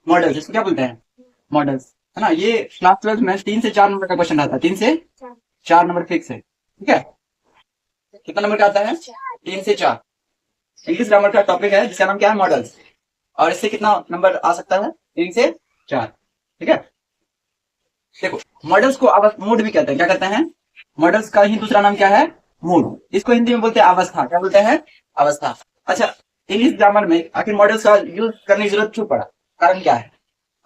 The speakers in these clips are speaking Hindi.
मॉडल्स, इसको क्या बोलते हैं? मॉडल्स, है ना। ये क्लास 12 में 3 से 4 नंबर का क्वेश्चन आता है, 3 से 4 नंबर फिक्स है, ठीक है। कितना नंबर का आता है? 3 से 4। इंग्लिश ग्रामर का टॉपिक है जिसका नाम क्या है? मॉडल्स। और इससे कितना नंबर आ सकता है? 3 से 4, ठीक है। देखो, मॉडल्स को मूड भी कहते हैं। क्या कहते हैं? मॉडल्स का ही दूसरा नाम क्या है? मूड। इसको हिंदी में बोलते हैं अवस्था। क्या बोलते हैं? अवस्था। अच्छा, इंग्लिश ग्रामर में आखिर मॉडल्स का यूज करने की जरूरत क्यों पड़ा? कारण क्या है?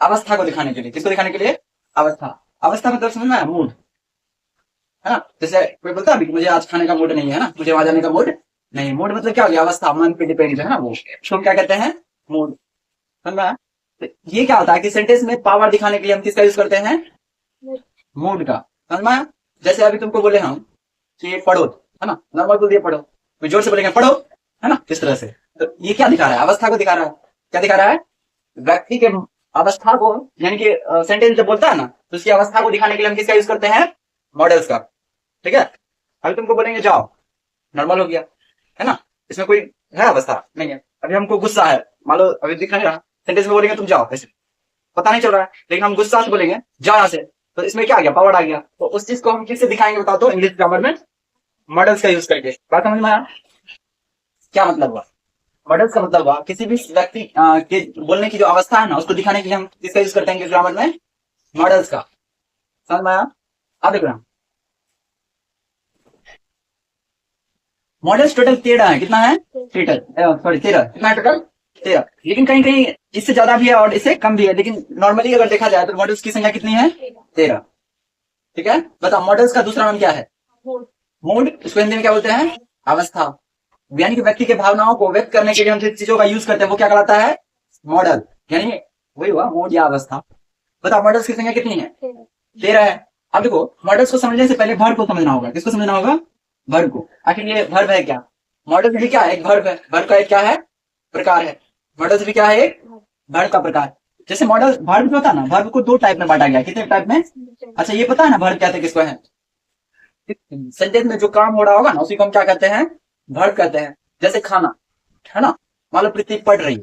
अवस्था को दिखाने के लिए। किसको दिखाने के लिए? अवस्था। अवस्था मतलब समझना है, मूड, है ना। जैसे कोई बोलता है अभी मुझे आज खाने का मूड नहीं है ना, मुझे वहां जाने का मूड नहीं। मूड मतलब क्या हो गया? अवस्था, मन पे डिपेंड है ना वो, उसको क्या कहते हैं? मूड। समझ में आया? तो ये क्या होता है कि सेंटेंस में पावर दिखाने के लिए हम किसका यूज करते हैं? मूड का। समझ में आया? जैसे अभी तुमको बोले हम कि पढ़ो, है ना, नॉर्मल बोल दिया पढ़ो, तो जोर से बोलेंगे पढ़ो, है ना, इस तरह से। तो ये क्या दिखा रहा है? अवस्था को दिखा रहा है। क्या दिखा रहा है? व्यक्ति के अवस्था को, यानी कि सेंटेंस जब बोलता है ना, तो उसकी अवस्था को दिखाने के लिए हम किसका यूज करते हैं? मॉडल्स का, ठीक है। अभी तुमको बोलेंगे जाओ, नॉर्मल हो गया, है ना, इसमें कोई है अवस्था नहीं है। अभी हमको गुस्सा है, मान लो अभी दिख नहीं रहा, सेंटेंस में बोलेंगे तुम जाओ, ऐसे पता नहीं चल रहा है, लेकिन हम गुस्सा से बोलेंगे जाओ यहाँ से, तो इसमें क्या आ गया? पावर आ गया। तो उस चीज को हम किससे दिखाएंगे बताओ तो? इंग्लिश ग्रामर में मॉडल्स का यूज करके। बात समझ में आया? क्या मतलब हुआ? मॉडल्स का मतलब हुआ किसी भी व्यक्ति के बोलने की जो अवस्था है ना, उसको दिखाने के लिए हम किसका यूज करते हैं इंग्लिश ग्रामर में? मॉडल्स का। समझ में आया? अब देखो ना, मॉडल्स टोटल 13 है। कितना है? सॉरी 13। कितना है टोटल? 13। लेकिन कहीं कहीं इससे ज्यादा भी है और इससे कम भी है, लेकिन नॉर्मली अगर देखा जाए तो मॉडल्स की संख्या कितनी है? 13, ठीक है। बताओ, मॉडल्स का दूसरा नाम क्या है? मूड। इसको हिंदी में क्या बोलते हैं? अवस्था। यानी कि व्यक्ति के भावनाओं को व्यक्त करने के लिए हम जिन चीजों का यूज करते हैं वो क्या कहलाता है? मॉडल। यानी वही हुआ मूड या अवस्था। बताओ, मॉडल्स की संख्या कितनी है? 13 है। अब देखो, मॉडल्स को समझने से पहले वर्ब को समझना होगा। किसको समझना होगा? वर्ब को। आखिर ये वर्ब है क्या? मॉडल भी क्या है? एक वर्ब है। वर्ब का एक क्या है? प्रकार है। मॉडल्स भी क्या है? एक वर्ब का प्रकार। जैसे मॉडल वर्ब जो होता है ना, वर्ब को 2 टाइप में बांटा गया। कितने टाइप में? अच्छा, ये पता है ना वर्ब कहते किसको है? सेंटेंस में जो काम हो रहा होगा ना, उसी को हम क्या कहते हैं? वर्ब कहते हैं। जैसे खाना, है ना, मान लो प्रीति पढ़ रही,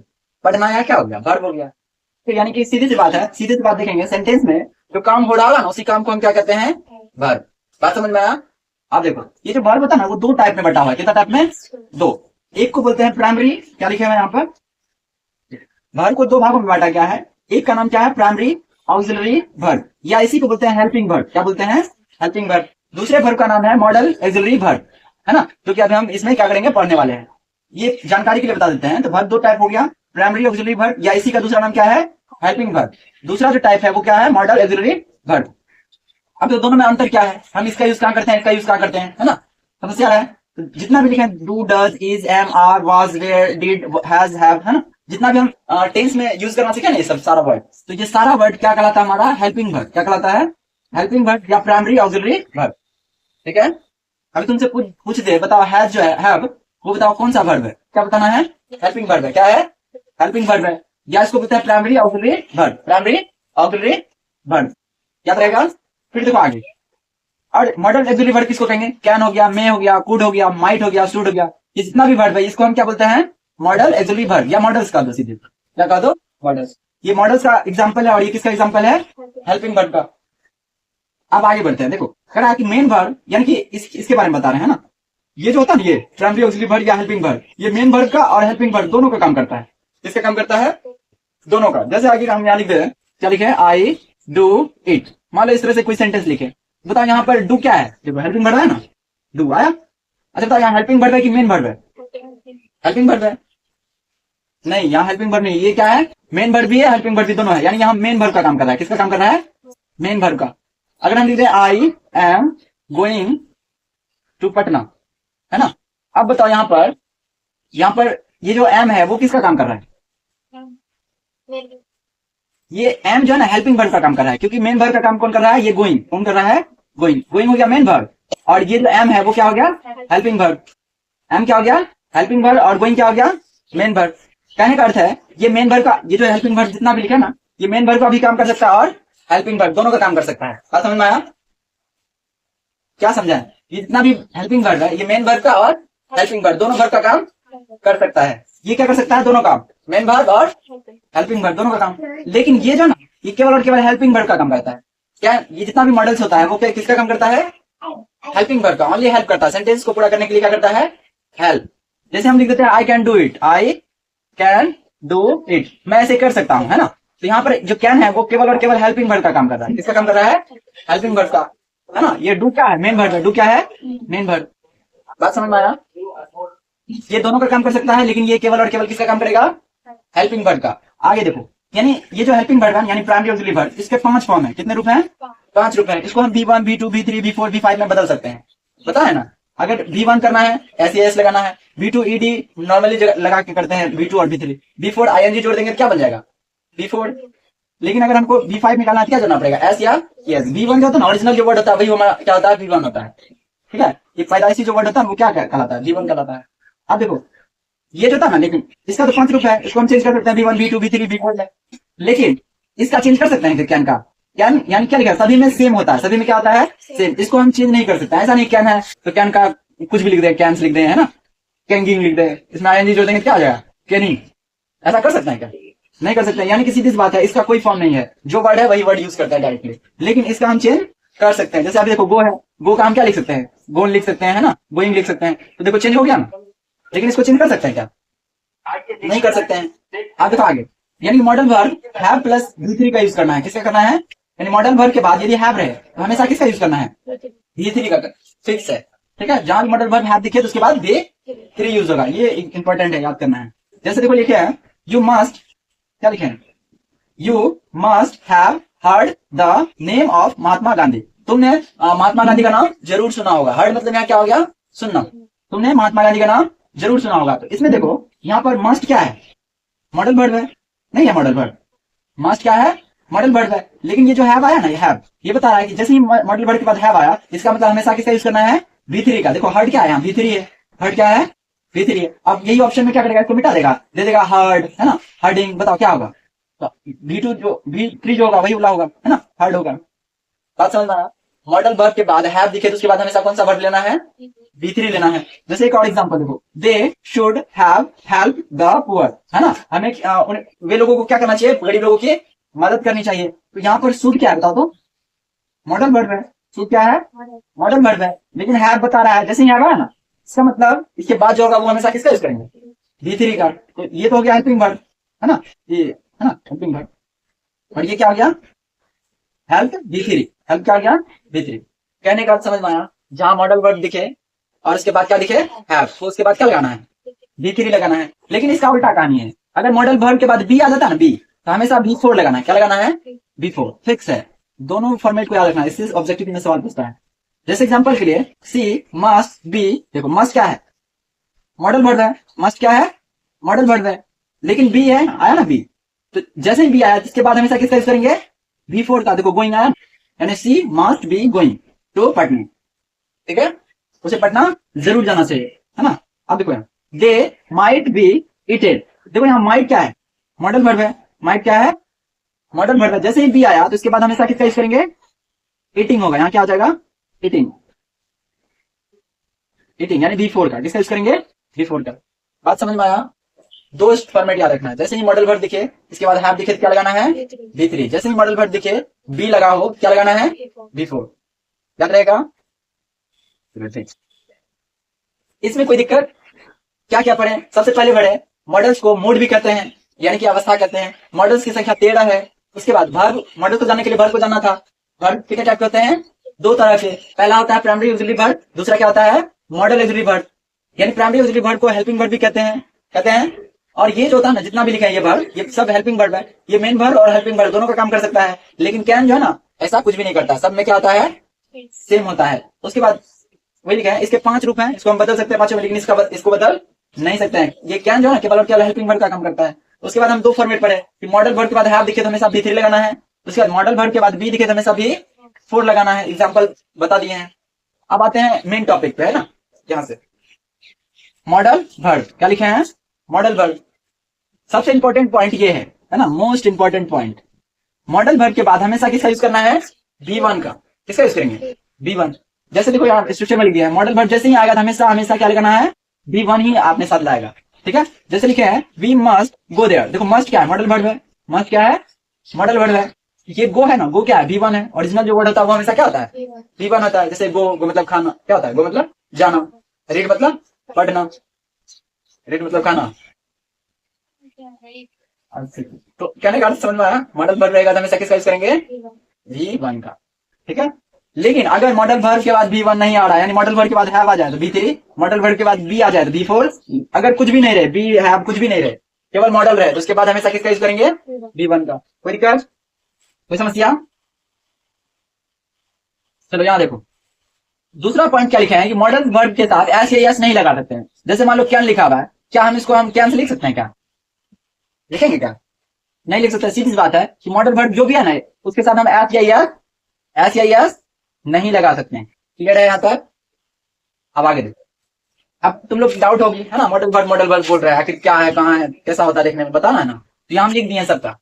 पढ़ना या क्या हो गया? वर्ब हो गया। तो यानी कि सीधी सी बात है, सीधी सी बात देखेंगे, सेंटेंस में जो काम हो रहा होगा ना, उसी काम को हम क्या कहते हैं? वर्ब। बात समझ में आया? आप देखो, ये जो वर्ब होता है ना, वो 2 टाइप में बटा हुआ है। कितना टाइप में? 2। एक को बोलते हैं प्राइमरी, क्या लिखे हुए हैं यहाँ पर? वर्ब को 2 भागों में बांटा गया है। एक का नाम क्या है? प्राइमरी ऑक्सिलरी वर्ब, या इसी को बोलते हैं हेल्पिंग वर्ब। क्या बोलते हैं? Helping verb. दूसरे वर्ब का नाम है मॉडल ऑक्सिलरी वर्ब, है ना, जो कि अभी हम इसमें क्या करेंगे? पढ़ने वाले हैं। ये जानकारी के लिए बता देते हैं। तो वर्ब 2 टाइप हो गया, प्राइमरी ऑक्सिलरी वर्ब, या इसी का दूसरा नाम क्या है? Helping verb. दूसरा जो टाइप है वो क्या है? Model auxiliary verb. अब तो दोनों में अंतर क्या है? हम इसका यूज कहाँ करते हैं, इसका यूज कहाँ करते हैं, है ना। समस्या है। तो जितना भी लिखे, do, does, is, am, are, was, were, did, has, have, है ना, जितना भी हम टेंस में यूज करना सीखे ना, ये सब सारा वर्ड, तो ये सारा वर्ड क्या कहलाता है? हमारा हेल्पिंग वर्ब। क्या कहलाता है? हेल्पिंग वर्ब या प्राइमरी ऑक्सिलरी वर्ब, ठीक है। अभी तुमसे पूछ दे, बताओ हैज जो है, हैव, वो बताओ कौन सा वर्ब है? क्या बताना है? हेल्पिंग वर्ब है। क्या है? हेल्पिंग वर्ब है। या इसको बोलते हैं primary auxiliary verb. Primary auxiliary verb, याद रहेगा। फिर देखो आगे, और मॉडल ऑक्सिलरी वर्ब किसको कहेंगे? कैन हो गया, मे हो गया, कुड हो गया, माइट हो गया, शुड हो गया, ये जितना भी वर्ब है इसको हम क्या बोलते हैं? मॉडल ऑक्सिलरी वर्ब, या मॉडल्स का दो सीधे। क्या कह दो? मॉडल्स। ये मॉडल्स का एग्जांपल है, और ये किसका एग्जांपल है? हेल्पिंग वर्ब का। अब आगे बढ़ते हैं। देखो, कह रहा है कि मेन वर्ब, यानी कि इसके बारे में बता रहे हैं ना, ये जो होता है ना, ये प्राइमरी ऑक्सिलरी वर्ब या हेल्पिंग वर्ब, ये मेन वर्ब का और हेल्पिंग वर्ब दोनों का काम करता है। किसका काम करता है? दोनों का। जैसे आगे हम यहाँ लिख दे रहे हैं, क्या लिखे हैं? I do it. मान लो इस तरह से कोई सेंटेंस लिखे, बताओ यहाँ पर डू क्या है? देखो, हेल्पिंग वर्ब है ना, डू आया। अच्छा बताओ, यहाँ हेल्पिंग वर्ब है कि मेन वर्ब है? हेल्पिंग वर्ब है। नहीं, यहाँ हेल्पिंग वर्ब नहीं, ये क्या है? मेन वर्ब भी है, हेल्पिंग वर्ब भी, दोनों है। यानी यहाँ मेन वर्ब का काम कर रहा है। किसका काम कर रहा है? मेन वर्ब का। अगर हम लिख दे I am going to Patna, है ना, अब बताओ यहाँ पर ये जो एम है वो किसका काम कर रहा है? ये एम जो है ना, हेल्पिंग वर्ब का काम कर रहा है, क्योंकि मेन वर्ब का काम कौन कर रहा है? ये गोइंग। कौन कर रहा है? गोइंग। गोइंग हो गया मेन वर्ब, और ये जो एम है वो क्या हो गया? Helping verb. एम क्या हो गया? हेल्पिंग वर्ब, और गोइंग क्या हो गया? Main verb. कहने का अर्थ है, ये मेन वर्ब का, ये जो हेल्पिंग वर्ब जितना भी लिखा है ना, ये मेन वर्ब का भी काम कर सकता है और हेल्पिंग वर्ब, दोनों का काम कर सकता है। बात समझ में आया? क्या समझा? ये जितना भी हेल्पिंग वर्ब है, ये मेन वर्ब का और हेल्पिंग वर्ब, दोनों वर्ब का काम कर सकता है। ये क्या कर सकता है? दोनों काम। मेन वर्ब और हेल्पिंग वर्ब दोनों का काम। लेकिन ये जो ना, ये केवल और केवल हेल्पिंग वर्ब का काम करता है। क्या ये जितना भी मॉडल्स होता है वो किसका काम करता है? हेल्पिंग वर्ब का, ओनली हेल्प करता है। सेंटेंस को पूरा करने के लिए क्या करता है? हेल्प। जैसे हम लिख देते हैं I can do it, I can do it, मैं ऐसे कर सकता हूं, है ना। तो यहाँ पर जो कैन है वो केवल और केवल हेल्पिंग वर्ब का काम कर रहा है। किसका काम कर रहा है? हेल्पिंग वर्ब का, है ना। ये डू क्या है? मेन वर्ब है। डू क्या है? Main verb. बात समझ में आया? ये दोनों का काम कर सकता है, लेकिन ये केवल और केवल किसका काम करेगा? हेल्पिंग वर्ब का। आगे देखो, यानी ये जो हेल्पिंग वर्ब है यानी प्राइमरी ऑक्सिलरी वर्ब, इसके 5 फॉर्म है। कितने रूप हैं? 5 रूप हैं। इसको हम V1, V2, V3, V4, V5 में बदल सकते हैं। पता है ना। अगर V1 करना है SES लगाना है, V2 ED नॉर्मली लगा के करते हैं V2 और V3, V4 ING जोड़ देंगे तो क्या बन जाएगा? V4। लेकिन अगर हमको V5 निकालना है क्या जोड़ना पड़ेगा? S या yes। V1 जो होता है ना, ओरिजिनल जो वर्ड होता है वही हमारा क्या होता है? V1 होता है। ठीक है, ये पैदाइशी जो वर्ड होता है वो क्या कहलाता है? V1 कहलाता है। अब देखो ये जो था ना, लेकिन इसका तो 5 रूप है, इसको हम चेंज कर सकते हैं V1, V2, V3, V4 में। लेकिन इसका चेंज कर सकते हैं कैन का। कैन यानी क्या लिखा है? सभी में सेम होता है। सभी में क्या होता है? सेम। इसको हम चेंज नहीं कर सकते। ऐसा नहीं कैन है तो कैन का कुछ भी लिख दे, कैंस लिख दे, है ना, कैंगिंग लिख दे, इसमें ING जोड़ देंगे क्या आ जाएगा? कैनिंग। ऐसा कर सकते हैं क्या? नहीं कर सकते। यानी कि सीधी सी बात है, इसका कोई फॉर्म नहीं है। जो वर्ड है वही वर्ड यूज करता है डायरेक्टली। लेकिन इसका हम चेंज कर सकते हैं। जैसे अभी देखो गो है, गो का हम क्या लिख सकते हैं? गोन लिख सकते हैं, है ना, गोइंग लिख सकते हैं। तो देखो चेंज हो गया ना। लेकिन इसको चेंज कर सकते हैं क्या? नहीं कर सकते हैं। आप देखो आगे, यानी modal verb have plus V3 का यूज करना है। किसका करना है? यानी मॉडल वर्ब के बाद यदि हैव रहे तो हमेशा किसका यूज करना है? V3 का। फिक्स है। ठीक है, जहां मॉडल वर्ब हैव दिखे तो उसके बाद V3 यूज होगा। ये इंपॉर्टेंट है, याद करना है। जैसे देखो लिखे हैं यू मस्ट, क्या लिखे हैं? You must have heard the name of Mahatma Gandhi. तुमने महात्मा गांधी का नाम जरूर सुना होगा। हर्ड मतलब यहाँ क्या हो गया? सुनना। तुमने महात्मा गांधी का नाम जरूर सुना होगा। तो इसमें देखो यहाँ पर मस्ट क्या है? मॉडल वर्ब है। नहीं है मॉडल वर्ब। मस्ट क्या है? मॉडल वर्ब है। लेकिन ये जो हैव आया ना, ये हैव, ये बता रहा है कि जैसे ही मॉडल वर्ब के बाद हैव आया, इसका मतलब हमेशा किसका यूज करना है? V3 का। देखो हर्ड क्या है? यहाँ V3 है। हर्ड क्या है? V3 है। अब यही ऑप्शन में क्या करेगा? इसको मिटा देगा, दे देगा हर्ड, है ना, हर्डिंग। बताओ क्या होगा? तो V2 जो V3 जो होगा वही उला होगा, है ना, हर्ड होगा। बात समझ में आया? मॉडल वर्ब के बाद हैव दिखे तो उसके बाद हमेशा कौन सा वर्ब लेना है? V3 लेना है। जैसे एक और एग्जांपल देखो, they should have help the poor, है ना, हमें वे लोगों को क्या करना चाहिए? गरीब लोगों की मदद करनी चाहिए। तो यहाँ पर शुड क्या है बताओ तो? मॉडल वर्ब है। शुड क्या है? मॉडल वर्ब है। लेकिन हैव बता रहा है। जैसे ही हैव आया ना, इसका मतलब इसके बाद जो होगा वो हमेशा किसका यूज करेंगे? V3 का। तो ये तो हो गया हेल्पिंग वर्ब, है ना, ये है ना हेल्पिंग वर्ब। और ये क्या हो गया? Help V3। हेल्प क्या हो गया? V3। कहने का अर्थ समझ में आया? जहां मॉडल वर्ब दिखे और उसके बाद क्या दिखे? हैव, तो उसके बाद क्या लगाना है? V3 लगाना है। लेकिन इसका उल्टा कहानी है। अगर मॉडल वर्ब के बाद बी आ जाता है ना, बी, तो हमेशा V4 लगाना है। क्या लगाना है? V4। फिक्स है। दोनों फॉर्मेट को याद रखना है, इससे ऑब्जेक्टिव में सवाल पूछता है। जैसे एग्जांपल के लिए सी मस्ट बी, देखो मस्ट क्या है? मॉडल वर्ब है। मस्ट क्या है? मॉडल वर्ब है। लेकिन बी है, आया ना बी, तो जैसे ही बी आया इसके बाद हमेशा किसका यूज करेंगे? V4 का। देखो गोइंग आया, यानी she must be going to Patna. ठीक है, उसे पटना जरूर जाना चाहिए, है ना। अब देखो यहाँ दे माइट बी इटेड। देखो यहाँ माइट क्या है? मॉडल वर्ब है। माइट क्या है? मॉडल वर्ब है। जैसे ही बी आया तो इसके बाद हमेशा किसका यूज करेंगे? ईटिंग होगा। यहाँ क्या आ जाएगा? ईटिंग। ईटिंग यानी V4 का। किसका यूज करेंगे? V4 का। बात समझ में आया? दो फॉर्मेट याद रखना है। जैसे ही मॉडल वर्ब दिखे इसके बाद हैव दिखे तो क्या लगाना है? V3। जैसे ही मॉडल वर्ब दिखे बी लगा हो क्या लगाना है? V4। याद रहेगा? इसमें कोई दिक्कत? क्या क्या पढ़े? सबसे पहले पढ़े मॉडल्स को मोड भी कहते हैं, यानी कि अवस्था कहते हैं। मॉडल्स की संख्या 13 है। उसके बाद वर्ब, मॉडल को जानने के लिए वर्ब को जानना था। वर्ब कितने टाइप के होते हैं? 2 तरह के। पहला होता है प्राइमरी ऑक्सिलरी वर्ब, दूसरा क्या होता है? Model auxiliary verb. यानी प्राइमरी ऑक्सिलरी वर्ब को हेल्पिंग वर्ब भी कहते हैं। और ये जो होता है ना, जितना भी लिखा है ये वर्ब, ये सब हेल्पिंग वर्ब है। ये मेन वर्ब और हेल्पिंग वर्ब दोनों का काम कर सकता है। लेकिन कैन जो है ना, ऐसा कुछ भी नहीं करता। सब में क्या होता है? सेम होता है। उसके बाद वही लिखा है, इसके 5 रूप हैं, इसको हम बदल सकते हैं 5 में, लेकिन इसको बदल नहीं सकते हैं। ये कैन जो है ना, केवल और केवल हेल्पिंग वर्ब का काम करता है। उसके बाद हम 2 फॉर्मेट पढ़े कि मॉडल वर्ब के बाद हैव दिखे तो हमेशा V3 लगाना है। उसके बाद मॉडल वर्ब के बाद बी दिखे तो हमेशा V4 लगाना है। एग्जाम्पल बता दिए हैं। अब आते हैं मेन टॉपिक पे, है ना। यहां से मॉडल वर्ब क्या लिखे हैं? Modal verb. सबसे इंपॉर्टेंट पॉइंट ये है ना, most important point. Modal verb के बाद हमेशा किसका यूज करना है? V1 का। किसका यूज करेंगे? V1। जैसे देखो यहाँ इंस्ट्रक्शन में लिख दिया है, मॉडल वर्ब जैसे ही आएगा तो हमेशा क्या लगाना है? V1 ही आपने साथ लाएगा। ठीक है, जैसे लिखे हैं वी मस्ट गो देयर, देखो मस्ट क्या है, मॉडल वर्ब है, मस्ट क्या है, मॉडल वर्ब है। ये गो है ना, गो क्या है, वी वन है, ओरिजिनल जो वर्ड होता है वो हमेशा क्या होता है, वी वन होता है। जैसे गो मतलब खाना, क्या होता है, गो मतलब जाना, रीड मतलब पढ़ना, रीड मतलब खाना। तो कहने का अर्थ समझ में आया, मॉडल वर्ब रहेगा तो हमेशा किसका यूज करेंगे, वी वन का, ठीक है। लेकिन अगर मॉडल वर्ब के बाद बी वन नहीं आ रहा है, यानी मॉडल वर्ब के बाद हैव आ जाए तो बी थ्री, मॉडल वर्ब के बाद बी आ जाए तो बी फोर, अगर कुछ भी नहीं रहे, बी हैव कुछ भी नहीं रहे, केवल मॉडल रहे, तो उसके बाद हमेशा किसका यूज करेंगे, बी वन का। कोई दिक्कत, कोई समस्या? चलो यहाँ देखो, दूसरा पॉइंट क्या लिखा है कि मॉडल वर्ब के साथ एस या यस नहीं लगा सकते हैं। जैसे मान लो कैन लिखा हुआ है, क्या हम इसको हम कैन से लिख सकते हैं क्या, लिखेंगे क्या, नहीं लिख सकते। सीधी सी बात है कि मॉडल वर्ब जो भी है ना, उसके साथ हम एस या यस, एस या यस नहीं लगा सकते हैं। क्लियर है यहाँ तक? अब आगे देखो, अब तुम लोग डाउट होगी है ना, मॉडल वर्ब बोल रहा है, आखिर क्या है, कहाँ है, कैसा होता है देखने में, बताना है ना। तो यहाँ हम लिख दिए हैं सबका,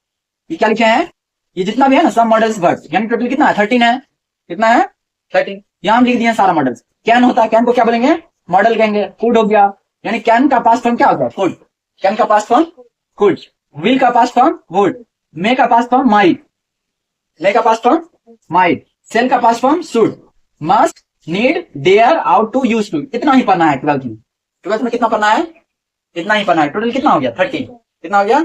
ये क्या लिखे हैं, ये जितना भी है ना सब मॉडल्स वर्ब, यानी टोटल कितना है, 13 है, कितना है 13। यहाँ हम लिख दिए सारा मॉडल्स। कैन होता है, कैन को क्या बोलेंगे, मॉडल कहेंगे। कुड हो गया, यानी कैन का पास्ट फॉर्म क्या होता है, कुड, कैन का पास्ट फॉर्म कुड। विल का पास्ट फॉर्म वुड, मे का पास्ट फॉर्म माइट, मे का पास्ट फॉर्म माइट, सेल का past form should, must, need, dare, ought to, use to. इतना ही पढ़ना है 12th में। 12th में कितना पढ़ना है, इतना ही पढ़ना है। टोटल कितना हो गया 13, कितना हो गया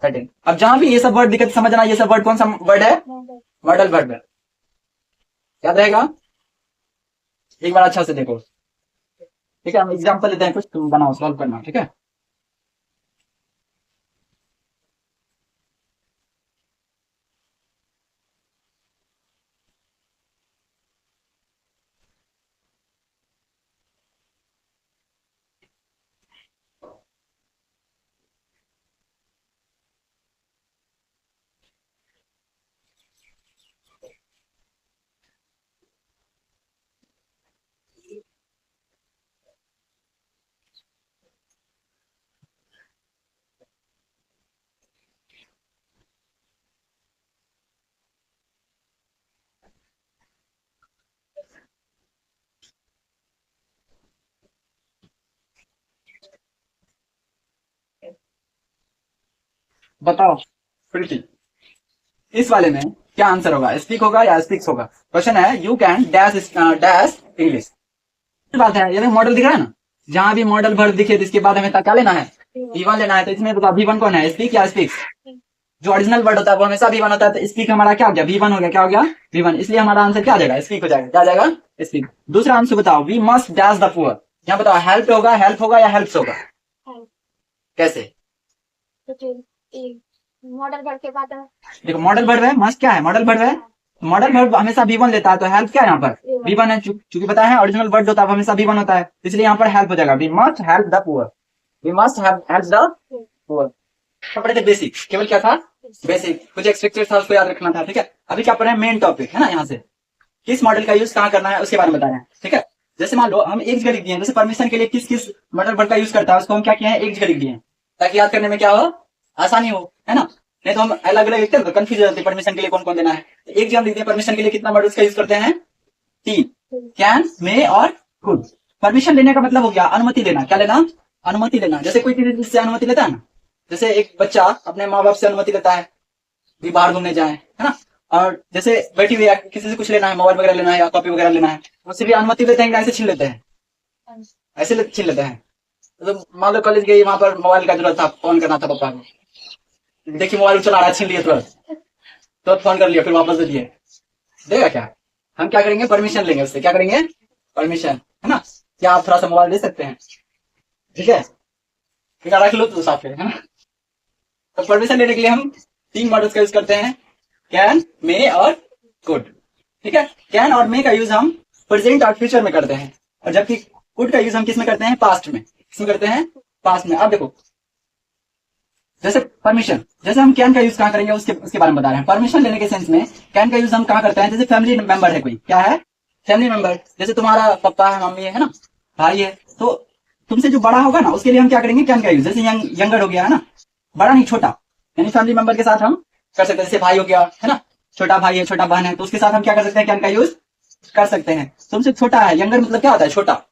13। अब जहां भी ये सब वर्ड दिक्कत समझना, ये सब वर्ड कौन सा वर्ड है, मॉडल वर्ड है, याद रहेगा। एक बार अच्छा से देखो, ठीक है, हम एग्जाम्पल लेते हैं कुछ, तुम बनाओ, सॉल्व करना, ठीक है। बताओ प्रीति, इस वाले में क्या आंसर होगा, स्पीक होगा या स्पीक्स होगा। क्वेश्चन है you can dash dash English, बात है, ये मॉडल दिख रहा है ना, जहां भी मॉडल वर्ब दिखे तो इसके बाद हमें क्या लेना है, V1 लेना है। तो इसमें बता V1 कौन है, स्पीक या स्पीक्स। जो ओरिजिनल वर्ड होता है वो हमेशा V1 होता है, तो स्पीक हमारा क्या हो गया, V1 हो गया, क्या हो गया V1, इसलिए हमारा आंसर क्या आ जाएगा, स्पीक हो जाएगा, क्या आ जाएगा स्पीक। दूसरा आंसर बताओ, we must dash the poor, यहाँ बताओ हेल्प होगा, हेल्प होगा या हेल्प्स होगा, कैसे। मॉडल वर्ड के बाद देखो मॉडल वर्ब है, मस्ट क्या है, मॉडल वर्ब है, मॉडल वर्ब हमेशा V1 लेता है, तो हेल्प क्या है यहाँ पर, V1 है, चूंकि पता है ओरिजिनल वर्ड होता है हमेशा V1 होता है, इसलिए यहाँ पर हेल्प हो जाएगा, we must help the poor, we must help the poor. पढ़े थे बेसिक, केवल क्या था, बेसिक, कुछ एक्सपेक्टेड था उसको याद रखना था, ठीक है। अभी क्या पढ़े, मेन टॉपिक है ना, यहाँ से किस मॉडल का यूज कहाँ करना है उसके बारे में बता रहे हैं, ठीक है। जैसे मान लो हम एक जगह लिख दिए, जैसे परमिशन के लिए किस किस मॉडल वर्ड का यूज करता है उसको हम क्या किए हैं, एक जगह लिख दिए, ताकि याद करने में क्या हो, आसानी हो, है ना। नहीं तो हम अलग अलग लिखते हैं तो कंफ्यूज हो जाते हैं, परमिशन के लिए कौन कौन देना है। तो एक जगह लिखते हैं, परमिशन के लिए कितना मॉडल्स का यूज करते हैं, 3, कैन, मे और कुड। परमिशन लेने का मतलब हो गया अनुमति लेना, क्या लेना, अनुमति लेना। जैसे कोई किसी से अनुमति लेता है ना, जैसे एक बच्चा अपने माँ बाप से अनुमति लेता है कि बाहर घूमने जाए, है ना। और जैसे बैठी हुई किसी से कुछ लेना है, मोबाइल वगैरह लेना है या कॉपी वगैरह लेना है, उससे भी अनुमति लेते हैं, ऐसे छीन लेते हैं, ऐसे छीन लेते हैं। तो मान लो कॉलेज गई, वहां पर मोबाइल का जरूरत था, फोन करना था पापा को, देखिए मोबाइल चला रहा है, छीन लिए तुरंत, तो फोन कर लिया, फिर वापस दे दिए, देगा क्या, हम क्या करेंगे, परमिशन लेंगे उससे, क्या करेंगे, परमिशन, है ना। क्या आप थोड़ा सा मोबाइल दे सकते हैं, ठीक है, फिर रख लो तो साफ है ना। तो परमिशन लेने के लिए हम 3 मॉडल्स का यूज करते हैं, कैन, मे और कुड, ठीक है। कैन और मे का यूज हम प्रेजेंट और फ्यूचर में करते हैं, और जबकि कुड का यूज हम किस में करते हैं, पास्ट में, किसमें करते हैं, पास्ट में। अब देखो जैसे परमिशन, जैसे हम कैन का यूज कहाँ करेंगे उसके बारे में बता रहे हैं। परमिशन लेने के सेंस में कैन का यूज हम कहाँ करते हैं, जैसे फैमिली मेंबर है कोई, क्या है, फैमिली मेंबर, जैसे तुम्हारा पापा है, मम्मी है ना, भाई है, तो तुमसे जो बड़ा होगा ना उसके लिए हम क्या करेंगे, कैन का यूज। जैसे यंगर हो गया, है ना, बड़ा नहीं छोटा, यानी फैमिली मेंबर के साथ हम कर सकते हैं। जैसे भाई हो गया, है ना, छोटा भाई है, छोटा बहन है, तो उसके साथ हम क्या कर सकते हैं, कैन का यूज कर सकते हैं। तुमसे छोटा है, यंगर मतलब क्या होता है, छोटा,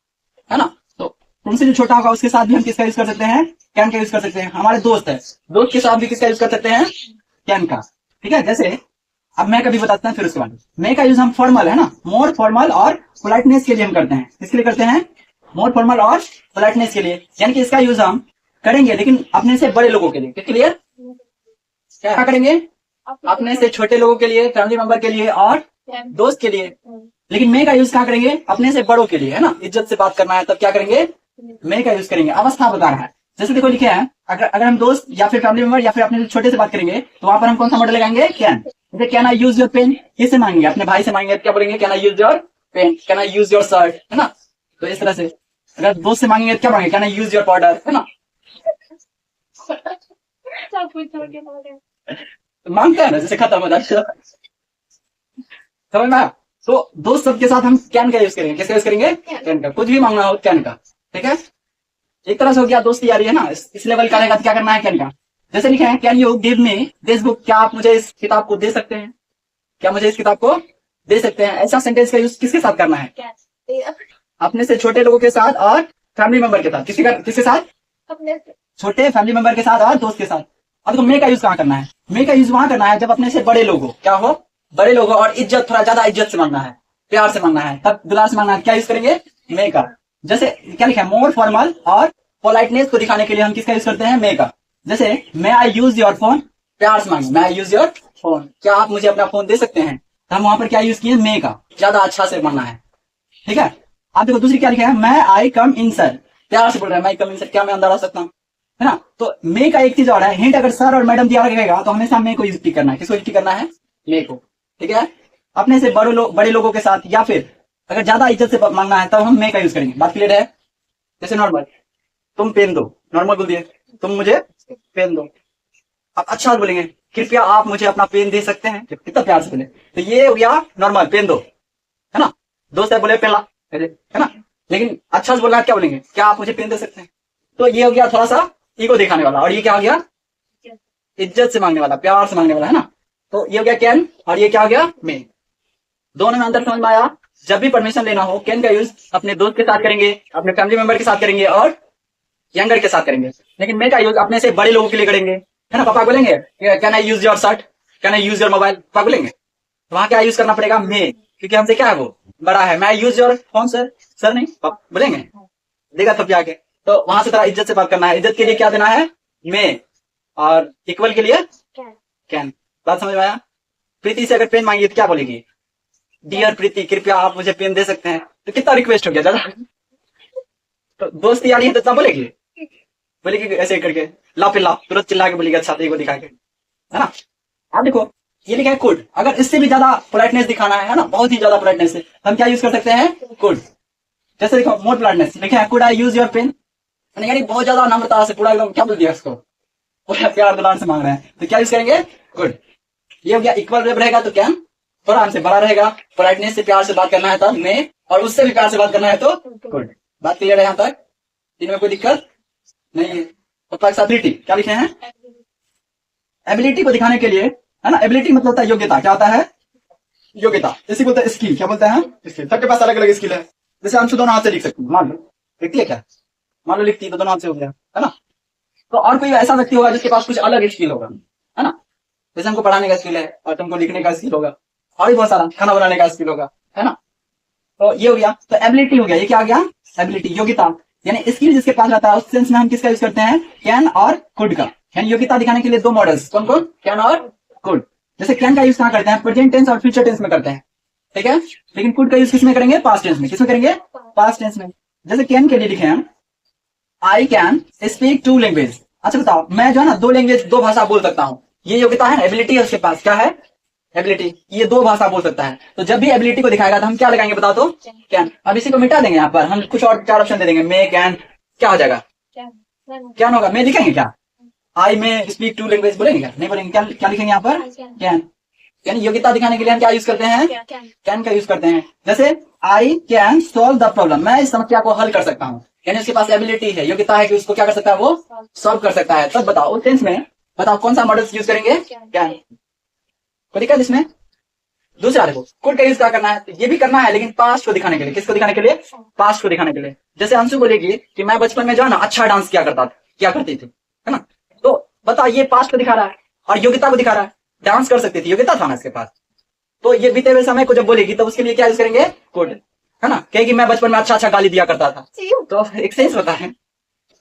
है ना, तो तुमसे जो छोटा होगा उसके साथ भी हम किसका यूज कर सकते हैं, कैन का यूज कर सकते हैं। हमारे दोस्त है, दोस्त के साथ भी किसका यूज कर सकते हैं, कैन का। ठीक है, जैसे अब मैं कभी बताता हूँ फिर उसके बाद। मैं का यूज हम फॉर्मल है ना, मोर फॉर्मल और पोलाइटनेस के लिए हम करते हैं। किसके लिए करते हैं, मोर फॉर्मल और पोलाइटनेस के लिए। यानी कि इसका यूज हम करेंगे लेकिन अपने से बड़े लोगों के लिए। किसके लिए, क्या करेंगे, अपने से छोटे लोगों के लिए, फैमिली मेंबर के लिए और दोस्त के लिए। लेकिन मैं का यूज कहाँ करेंगे, अपने से बड़ों के लिए, है ना, इज्जत से बात करना है तब क्या करेंगे, मैं का यूज करेंगे। अवस्था बता रहा है, जैसे देखो लिखे हैं, अगर हम दोस्त या फिर फैमिली मेंबर या फिर अपने छोटे से बात करेंगे तो वहां पर हम कौन सा मॉडल लगाएंगे, कैन। जैसे can I use your pen, किससे मांगेंगे, अपने भाई से मांगेंगे, क्या बोलेंगे, can I use your pen, can I use your shirt, है ना। तो इस तरह से अगर दोस्त से मांगेंगे क्या मांगेंगे, can I use your powder, है ना। मांगते हैं ना, जैसे खत्म हो जाता, समझ में आया? तो दोस्त सबके साथ हम कैन का यूज करेंगे। किसका यूज करेंगे, कैन का। कुछ भी मांगना हो कैन का, ठीक है। एक तरह से हो गया दोस्ती यारी, है ना। इस लेवल का रहेगा तो क्या करना है, कैन का। जैसे लिखे हैं, can you give me this book, क्या आप मुझे इस किताब को दे सकते हैं, क्या मुझे इस किताब को दे सकते हैं। ऐसा सेंटेंस का यूज किसके साथ करना है, अपने से छोटे लोगों के साथ और फैमिली मेंबर के साथ। किसके साथ, अपने छोटे फैमिली मेंबर के साथ और दोस्त के साथ। अब तो मे का यूज कहाँ करना है, मे का यूज वहां करना है जब अपने से बड़े लोग हो, क्या हो, बड़े लोग हो और इज्जत, थोड़ा ज्यादा इज्जत से मांगना है, प्यार से मांगना है, तब दुलार से मांगना है, क्या यूज करेंगे, मे का। जैसे क्या लिखा है, मोर फॉर्मल और पोलाइटनेस को दिखाने के लिए हम किसका यूज करते हैं, मे का। जैसे मे आई यूज योर फोन, प्यार से मांगे, मैं आई यूज योर फोन, क्या आप मुझे अपना फोन दे सकते हैं। तो हम वहां पर क्या यूज किए, मे का, ज्यादा अच्छा से मांगना है, ठीक है। आप देखो दूसरी क्या लिखा है, मैं आई कम इन सर, प्यार से बोल रहा है, मैं कम इन सर, क्या मैं अंदर आ सकता हूँ, है ना। तो मे का एक चीज और है, हिंट, अगर सर और मैडम दिया रहेगा तो हमेशा मे को यूज करना है। किसको यूज करना है, मे को, ठीक है। अपने से बड़े लोगों के साथ या फिर अगर ज्यादा इज्जत से मांगना है तब हम मे का यूज करेंगे। बात क्लियर है। जैसे नॉर्मल, तुम पेन दो, नॉर्मल बोल दिए, तुम मुझे पेन दो। अब अच्छा बोलेंगे, कृपया आप मुझे अपना पेन दे सकते हैं, कितना प्यार से बोले, तो ये हो गया नॉर्मल, पेन दो, है ना। दोस्त है, बोले पेन ला, है ना। लेकिन अच्छा से बोलना क्या बोलेंगे, क्या आप मुझे पेन दे सकते हैं। तो ये हो गया थोड़ा सा ईगो दिखाने वाला, और ये क्या हो गया, इज्जत से मांगने वाला, प्यार से मांगने वाला, है ना। तो ये हो गया कैन, और ये क्या हो गया, मे। दोनों में अंतर समझ में आया। जब भी परमिशन लेना हो, कैन का यूज अपने दोस्त के साथ करेंगे, अपने फैमिली मेंबर के साथ करेंगे और यंगर के साथ करेंगे। लेकिन मे का यूज अपने से बड़े लोगों के लिए करेंगे, है ना। पापा बोलेंगे can I use your shirt, can I use your mobile, पापा बोलेंगे, तो वहां क्या यूज करना पड़ेगा, मे, क्योंकि हमसे क्या है, वो बड़ा है। मैं use your phone sir, sir नहीं, पापा बोलेंगे, देगा तब जाके। तो वहां से थोड़ा इज्जत से बात करना है, इज्जत के लिए क्या देना है, मे, और इक्वल के लिए कैन। बात समझ में आया। प्रीति से अगर पेन मांगी तो क्या बोलेगी, डियर प्रीति, कृपया आप मुझे पेन दे सकते हैं। तो कितना रिक्वेस्ट हो गया ज्यादा। तो दोस्ती यारी है तो इतना बोलेगी ऐसे करके, ला फिर ला, तुरंत चिल्ला के बोलेगी, अच्छा को दिखा के, है ना। आप देखो ये लिखा है कुड, अगर इससे भी ज्यादा पोलाइटनेस दिखाना है ना, बहुत ही ज्यादा पोलाइटनेस से, हम क्या यूज कर सकते हैं, कुड। जैसे देखो मोर पोलाइटनेस लिखा है, could I use your pen, यानी बहुत ज्यादा नम्रता से, पूरा एकदम क्या बोल दिया उसको, पूरा प्यार दुलार से मांग रहे हैं, तो क्या यूज करेंगे, कुड। ये हो गया इक्वल वेब रहेगा तो कैन, थोड़ा हमसे बड़ा रहेगा, पोलाइटनेस से प्यार से बात करना है तब मे, और उससे भी प्यार से बात करना है तो गुड। बात क्लियर है यहाँ तक, इनमें कोई दिक्कत नहीं है। तो एबिलिटी क्या लिखे हैं, एबिलिटी को दिखाने के लिए, है ना। एबिलिटी मतलब होता है योग्यता, क्या होता है, योग्यता। इसी बोलते हैं स्किल, क्या बोलते हैं, स्किल। सबके पास अलग अलग स्किल है। जैसे हम दोनों हाथ से लिख सकते हैं, मान लो लिखती है क्या, मान लो लिखती है तो दोनों हाथ से हो गया, है ना। तो और कोई ऐसा व्यक्ति होगा जिसके पास कुछ अलग स्किल होगा, है ना। जैसे हमको पढ़ाने का स्किल है और तुमको लिखने का स्किल होगा, और भी बहुत सारा खाना बनाने का स्किल होगा, है ना। तो ये हो गया, तो एबिलिटी हो गया, ये क्या आ गया, एबिलिटी, योग्यता। यानी स्किल जिसके पास रहता है उस सेंस में हम किसका यूज करते हैं, कैन और कुड का। यानी योग्यता दिखाने के लिए दो मॉडल्स, कौन कौन, कैन और कुड। जैसे कैन का यूज कहाँ करते हैं, प्रेजेंट टेंस और फ्यूचर टेंस में करते हैं, ठीक है। लेकिन कुड का यूज किसमें करेंगे, पास्ट टेंस में। किसमें करेंगे, पास्ट टेंस में। जैसे कैन के लिए लिखे हैं, आई कैन स्पीक 2 लैंग्वेज। अच्छा बताओ, मैं जो है ना 2 लैंग्वेज, 2 भाषा बोल सकता हूँ, ये योग्यता है, एबिलिटी है उसके पास, क्या है, एबिलिटी। ये 2 भाषा बोल सकता है। तो जब भी एबिलिटी को दिखाएगा तो हम क्या लगाएंगे, बताओ तो, कैन। अब इसी को मिटा देंगे, यहाँ पर हम कुछ और 4 ऑप्शन दे देंगे, मे, कैन, क्या हो जाएगा, कैन होगा। मे लिखेंगे क्या, आई में स्पीक 2 लैंग्वेज बोलेंगे क्या, नहीं बोलेंगे, क्या लिखेंगे यहाँ पर, कैन। यानी योग्यता दिखाने के लिए हम क्या यूज करते हैं, कैन का यूज करते हैं। जैसे I can solve the problem, मैं इस समस्या को हल कर सकता हूँ। यानी उसके पास एबिलिटी है, योग्यता है कि उसको क्या कर सकता है, वो सॉल्व कर सकता है। तब बताओ उस सेंस में, बताओ कौन सा मॉडल यूज करेंगे, कैन। कोई दिक्कत इसमें, दूसरा देखो कुड का यूज क्या करना है, तो ये भी करना है लेकिन पास्ट को दिखाने के लिए। किसको दिखाने के लिए? पास्ट को दिखाने के लिए। जैसे अंशु बोलेगी कि मैं बचपन में जो है ना अच्छा डांस किया करती थी, है ना। तो बता, ये पास्ट को दिखा रहा है और योग्यता को दिखा रहा है। डांस कर सकती थी, योग्यता था ना इसके पास। तो ये बीते हुए समय को जब बोलेगी तो उसके लिए क्या यूज करेंगे? कुड, है ना। कहेगी मैं बचपन में अच्छा अच्छा गाली दिया करता था, तो एक सेंस होता है।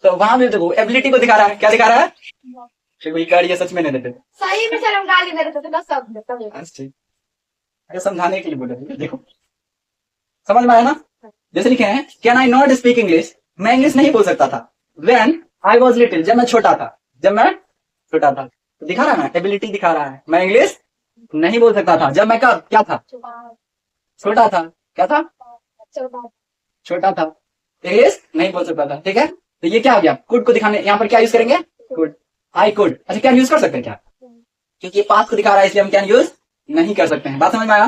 तो वहां भी देखो एबिलिटी को दिखा रहा है। क्या दिखा रहा है? ये सच में नहीं देते सही में सर हम गाली दे रहे थे, बस सब अरे समझाने के लिए बोले थे। देखो समझ में आया ना। जैसे लिखे हैं can I not speak English, मैं इंग्लिश नहीं बोल सकता था। व्हेन आई वॉज लिटिल, जब मैं छोटा था। तो दिखा रहा है ना, एबिलिटी दिखा रहा है। मैं इंग्लिश नहीं बोल सकता था जब मैं क्या था? छोटा था। क्या था? छोटा था, इंग्लिश नहीं बोल सकता था। ठीक है, तो ये क्या हो गया? कुड को दिखाने, यहाँ पर क्या यूज करेंगे? Could, I could. अच्छा क्या यूज कर सकते हैं क्या? क्योंकि ये पास्ट को दिखा रहा है इसलिए हम क्या यूज नहीं कर सकते हैं। बात समझ में आया?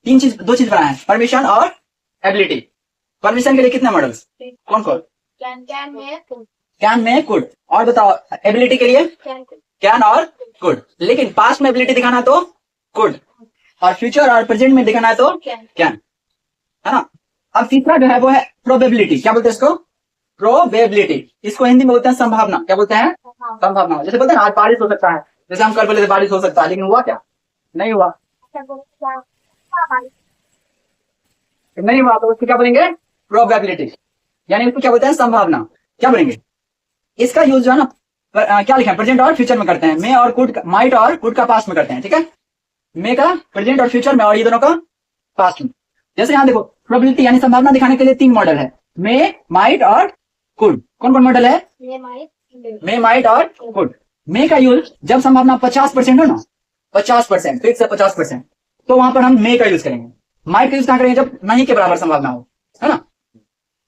दो चीज बनाए हैं, परमिशन और एबिलिटी। परमिशन के लिए कितने मॉडल्स? कौन कौन? कैन में, कुड। और बताओ एबिलिटी के लिए? कैन और कुड। लेकिन पास्ट में एबिलिटी दिखाना है तो कुड, और फ्यूचर और प्रेजेंट में दिखाना है तो कैन, है ना। अब तीसरा जो है वो है प्रोबेबिलिटी। क्या बोलते हैं इसको? प्रोबेबिलिटी। इसको हिंदी में बोलते हैं संभावना। क्या बोलते हैं? संभावना। जैसे बोलते हैं आज बारिश हो सकता है, जैसे हम कल बोले थे बारिश हो सकता है, लेकिन हुआ क्या? नहीं हुआ। नहीं हुआ तो उसको क्या बोलेंगे? प्रोबेबिलिटी, यानी उसको क्या बोलते हैं? संभावना। क्या बोलेंगे? इसका यूज जो है ना क्या लिखा है? प्रेजेंट और फ्यूचर में करते हैं। मे और कुड, माइट और कुड का पास्ट में करते हैं। ठीक है, मे का प्रेजेंट और फ्यूचर में, और ये दोनों का पास्ट में। जैसे यहाँ देखो प्रोबेबिलिटी यानी संभावना दिखाने के लिए 3 मॉडल है, मे, माइट और कुड। कौन कौन मॉडल है? मे, माइट और कुड। मे का यूज जब संभावना 50% हो ना, 50%, फिक्स है 50%, तो वहां पर हम मे का यूज करेंगे। माइट का यूज कहाँ करेंगे? जब नहीं के बराबर संभावना हो, है ना।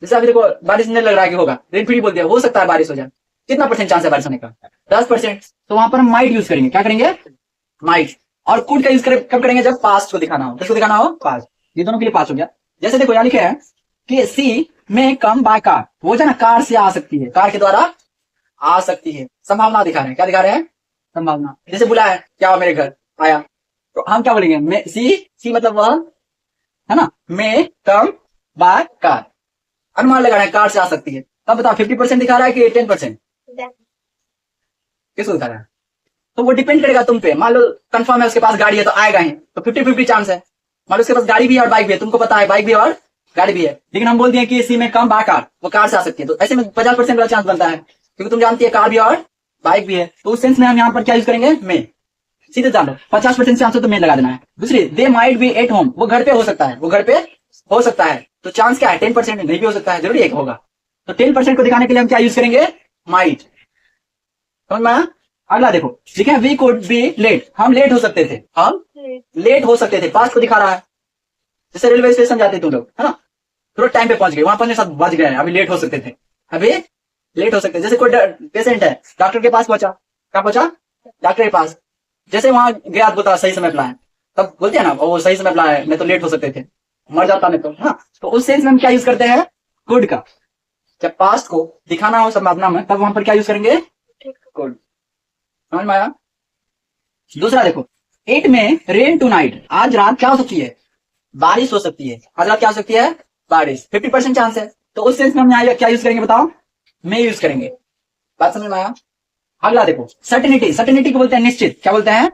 जैसे अभी देखो बारिश नहीं लग रहा है कि होगा, लेकिन फिर भी बोल दिया हो सकता है बारिश हो जाए। कितना परसेंट चांस है बारिश होने का? 10%। तो वहां पर हम माइट यूज करेंगे। क्या करेंगे? माइट। और कुड का यूज कब करेंगे? जब पास्ट को दिखाना हो। किसको दिखाना हो? पास्ट। ये दोनों के लिए पास्ट हो गया। जैसे देखो यहाँ लिखे हैं कि सी में कम बाय कार, वो जो ना कार से आ सकती है, कार के द्वारा आ सकती है। संभावना दिखा रहे हैं। क्या दिखा रहे हैं? संभावना। जैसे बुलाया क्या मेरे घर आया, तो हम क्या बोलेंगे? सी मतलब वह, है ना। मे कम बाय कार, अनुमान लगा रहे हैं कार से आ सकती है। तब बताओ 50% दिखा रहा है कि 10%? किसको दिखा रहा है? तो वो डिपेंड करेगा तुम पे। मान लो कंफर्म है उसके पास गाड़ी है तो आएगा ही, तो 50-50 चांस है। मान लो उसके पास गाड़ी भी है और बाइक भी है, तुमको पता है बाइक भी और गाड़ी भी है, लेकिन हम बोल दिए कि इसी में कम बाय कार, वो कार से आ सकती है, तो ऐसे में 50% वाला चांस बनता है, क्योंकि तुम जानती है कार भी और बाइक भी है। तो उस सेंस में हम यहाँ पर क्या यूज करेंगे? मे। सीधे जान लो 50% चांस हो तो मे लगा देना है। दूसरी, they might be at home, वो घर पे हो सकता है, वो घर पे हो सकता है, तो चांस क्या है? 10%। नहीं भी हो सकता है, जरूरी एक होगा। तो 10% को दिखाने के लिए हम क्या यूज करेंगे? माइट। समझ में आया? अगला देखो ठीक है, वी कुड बी लेट, हम लेट हो सकते थे, हम लेट हो सकते थे। पास्ट को दिखा रहा है। जैसे रेलवे स्टेशन जाते तुम लोग, है ना, तुरंत टाइम पे पहुंच गए, वहां 5 बज गए, अभी लेट हो सकते थे, अभी लेट हो सकते। जैसे कोई पेशेंट है, डॉक्टर के पास पहुंचा, कहाँ पहुंचा? डॉक्टर के पास। जैसे वहां गया, बोलता सही समय पे आए, तब बोलते हैं ना वो सही समय पे आए, नहीं तो लेट हो सकते थे, मर जाता नहीं तो। हाँ, तो उस सेंस में हम क्या यूज करते हैं? कुड का। जब पास्ट को दिखाना हो संभावना में, तब वहां पर क्या यूज करेंगे? कुड। समझ में आया? दूसरा देखो, इट में रेन टू नाइट, आज रात क्या हो सकती है? बारिश हो सकती है। आज रात क्या हो सकती है? बारिश। 50% चांस है, तो उस सेंस में हम यहाँ क्या यूज करेंगे? बताओ, मे यूज करेंगे। बात समझ में आया? अगला देखो, सर्टेनिटी। सर्टेनिटी को बोलते हैं निश्चित। क्या बोलते हैं?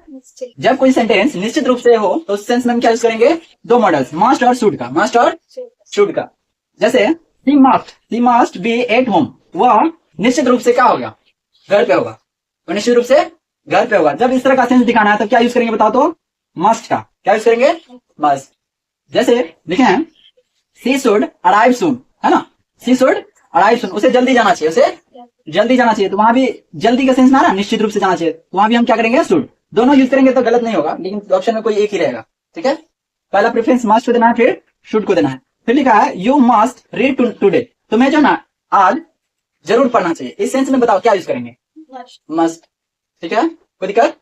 जब कोई सेंटेंस निश्चित रूप से हो तो उस सेंस में हम क्या यूज करेंगे? 2 मॉडल्स, मस्ट और शुड का। मस्ट और शुड का। जैसे सी मस्ट बी एट होम, वह निश्चित रूप से क्या होगा? घर पे होगा। वो निश्चित रूप से घर पे होगा। जब इस तरह का सेंस दिखाना है तो क्या यूज करेंगे? बताओ तो, मस्ट का। क्या यूज करेंगे? मस्ट। जैसे लिखे हैं सी शुड अराइव सून, है ना, सी शुड अराइव सून, उसे जल्दी जाना चाहिए, उसे जल्दी जाना चाहिए। तो वहां भी जल्दी का सेंस ना, निश्चित रूप से जाना चाहिए, तो वहां भी हम क्या करेंगे? शुड। दोनों यूज करेंगे तो गलत नहीं होगा, लेकिन ऑप्शन में कोई एक ही रहेगा। ठीक है, पहला प्रेफरेंस मस्ट को देना है, फिर शुड को देना है। फिर लिखा है यू मस्ट रीड टुडे, तुम्हें जो ना आज जरूर पढ़ना चाहिए। इस सेंस में बताओ क्या यूज करेंगे? मस्ट। ठीक है, कोई दिक्कत?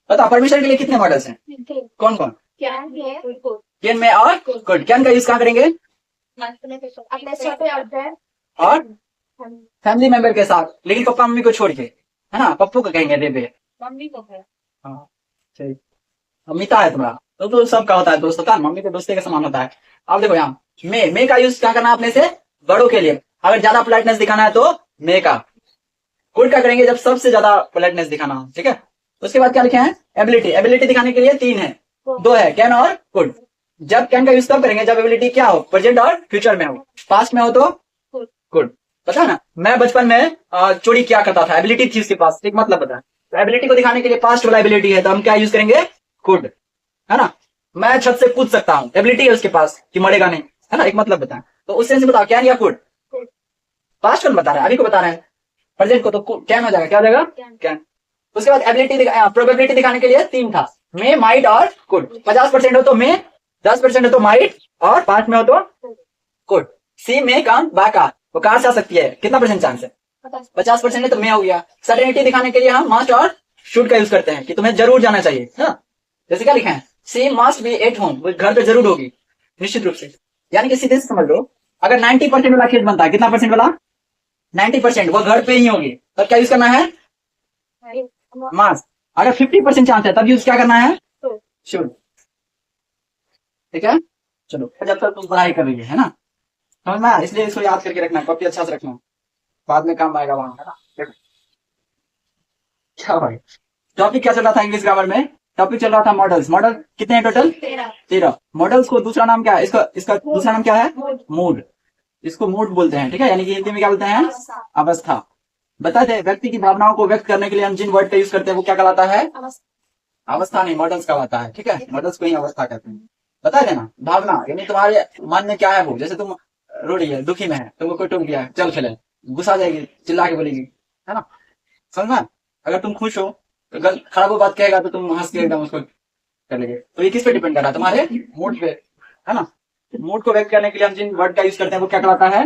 बताओ परमिशन के लिए कितने मॉडल्स हैं? कौन कौन? कैन में और कुड। कैन का यूज कहाँ करेंगे? अपने छोटे और फैमिली मेंबर के साथ, लेकिन पापा मम्मी को छोड़ के, है ना, पप्पू को कहेंगे दे दे। मम्मी को है। हाँ, सही। अमिता है तुम्हारा तो सबका होता है दोस्त होता है, मम्मी के दोस्ती के समान होता है। अब देखो यहाँ मे का यूज क्या करना है अपने से बड़ों के लिए, अगर ज्यादा पोलाइटनेस दिखाना है तो मे का। कुड का करेंगे जब सबसे ज्यादा पोलाइटनेस दिखाना हो, ठीक है। उसके बाद क्या लिखे हैं एबिलिटी, एबिलिटी दिखाने के लिए 3 है, 2 है, कैन और कुड। जब कैन का यूज तब करेंगे जब एबिलिटी क्या हो, प्रेजेंट और फ्यूचर में हो। पास्ट में हो तो कुड। पता है ना, मैं बचपन में चोरी क्या करता था, एबिलिटी थी उसके पास, एक मतलब पता है। तो एबिलिटी को दिखाने के लिए पास्ट वाला एबिलिटी है तो हम क्या यूज करेंगे कुड, है ना। मैं छत से कूद सकता हूँ, एबिलिटी है उसके पास कि मरेगा नहीं, है ना, एक मतलब बताएं। तो उस सेंस में बताओ कैन या कुड, पास्ट को बता रहा है, अभी को बता रहे हैं, प्रेजेंट को, तो कैन हो जाएगा, क्या हो जाएगा कैन। उसके बाद एबिलिटी प्रोबेबिलिटी दिखाने के लिए 3 था, मे, माइट और कुड। 50% हो तो मे, 10% हो तो माइट और 5 में हो तो कुड। सी में कम बाका, वो कार से आ सकती है, कितना परसेंट चांस है 50% है तो मे हो गया। सर्टेनिटी दिखाने के लिए हम मस्ट और शुड का यूज करते हैं कि तुम्हें जरूर जाना चाहिए, हाँ। जैसे क्या लिखा है, सी मस्ट बी एट होम, वो घर पे जरूर होगी निश्चित रूप से। यानी कि सीधे से समझ लो, अगर 90% वाला केस बनता है, कितना परसेंट वाला 90%, वो घर पे ही होगी, तब क्या यूज करना है मस्ट। अगर 50% चांस है तब यूज क्या करना है शुड, ठीक है। चलो जब तक तुम पढ़ाई कर रही है ना, समझ में, इसलिए इसको याद करके रखना, कॉपी अच्छा से रखना, बाद में काम आएगा वहां, है ना। देखो क्या भाई, टॉपिक क्या चल रहा था इंग्लिश ग्रामर में, टॉपिक चल रहा था मॉडल्स। मॉडल कितने हैं टोटल 13। मॉडल्स को दूसरा नाम क्या है, इसका दूसरा नाम क्या है मूड, इसको मूड बोलते हैं, ठीक है। यानी कि हिंदी में क्या बोलते हैं अवस्था। बता दे व्यक्ति की भावनाओं को व्यक्त करने के लिए हम जिन वर्ड का यूज करते हैं वो क्या कहलाता है अवस्था, नहीं मॉडल्स कहलाता है, ठीक है। मॉडल्स को ही अवस्था कहते हैं। बता देना भावना, यानी तुम्हारे मन में क्या है वो, जैसे तुम रो रही है, दुखी में है, तुमको कोई टोक दिया है, चल खेले, गुस्सा जाएगी, चिल्ला के बोलेगी, है ना, समझ में। अगर तुम खुश हो तो खराब बात कहेगा तो तुम हंस के एकदम उसको कर लेंगे। तो ये किस पे डिपेंड कर रहा है, तुम्हारे मूड पे, है ना। मूड को व्यक्त करने के लिए हम जिन वर्ड का यूज करते हैं वो क्या कहलाता है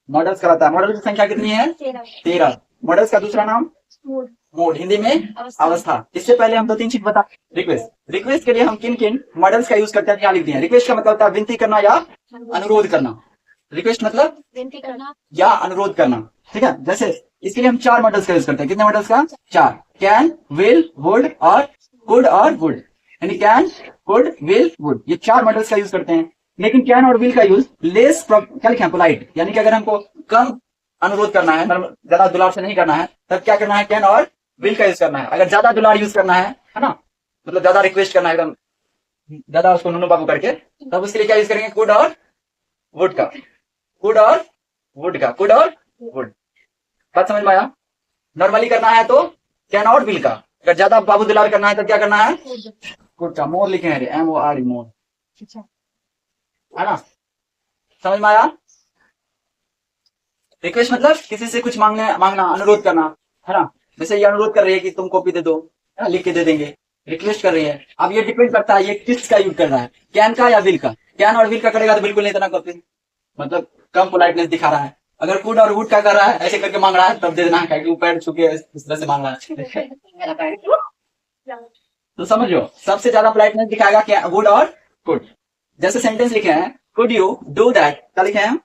मॉडल्स कहलाता है। मॉडल की संख्या कितनी है 13। मॉडल्स का दूसरा नाम मूड, हिंदी में अवस्था। इससे पहले हम 2-3 चीज बता, रिक्वेस्ट, रिक्वेस्ट के लिए हम किन किन मॉडल्स का यूज करते हैं क्या लिख दिए। रिक्वेस्ट का मतलब होता है विनती करना या अनुरोध करना, रिक्वेस्ट मतलब विनती करना या अनुरोध करना, ठीक है। जैसे इसके लिए हम 4 मॉडल्स का यूज करते हैं, कितने मॉडल्स का 4, कैन, विल, वुड और कुड और वुड, यानी कैन, कुड, विल, वुड, ये 4 मॉडल्स का यूज करते हैं। लेकिन कैन और विल का यूज लेस क्या लिखे हैं पोलाइट, यानी कि अगर हमको कम अनुरोध करना है, ज्यादा दुलार से नहीं करना है, तब क्या करना है कैन और विल का यूज करना है। अगर ज्यादा दुलार यूज करना है ना, मतलब ज्यादा रिक्वेस्ट करना है एकदम ज्यादा उसको नुनू बाबू करके, तब उसके लिए क्या यूज करेंगे कुड और वुड का, कुड और वुड का, कुड और वुड। बात समझ में आया। नॉर्मली करना है तो कैन और विल का, अगर ज्यादा बाबू दुलार करना है तो क्या करना है कुड का। मोर लिखे हैं MOR मोर, है ना, समझ में आया। रिक्वेस्ट मतलब किसी से कुछ मांगना अनुरोध करना, है ना। जैसे ये अनुरोध कर रही है कि तुम कॉपी दे दो, है ना, लिख के दे देंगे, रिक्वेस्ट कर रही है। अब ये डिपेंड करता है ये किसका यूज कर रहा है, कैन का या विल का। कैन और विल का करेगा तो बिल्कुल नहीं देना कॉपी, मतलब कम पोलाइटनेस दिखा रहा है। अगर कुड और वुड का कर रहा है, ऐसे करके मांग रहा है, तब दे देना है, क्योंकि पैर छुके इस तरह से मांग रहा है। तो समझो सबसे ज्यादा पोलाइटनेस दिखाएगा क्या वुड और कुड। जैसे सेंटेंस लिखे हैं कुड यू डू दैट, क्या लिखे हैं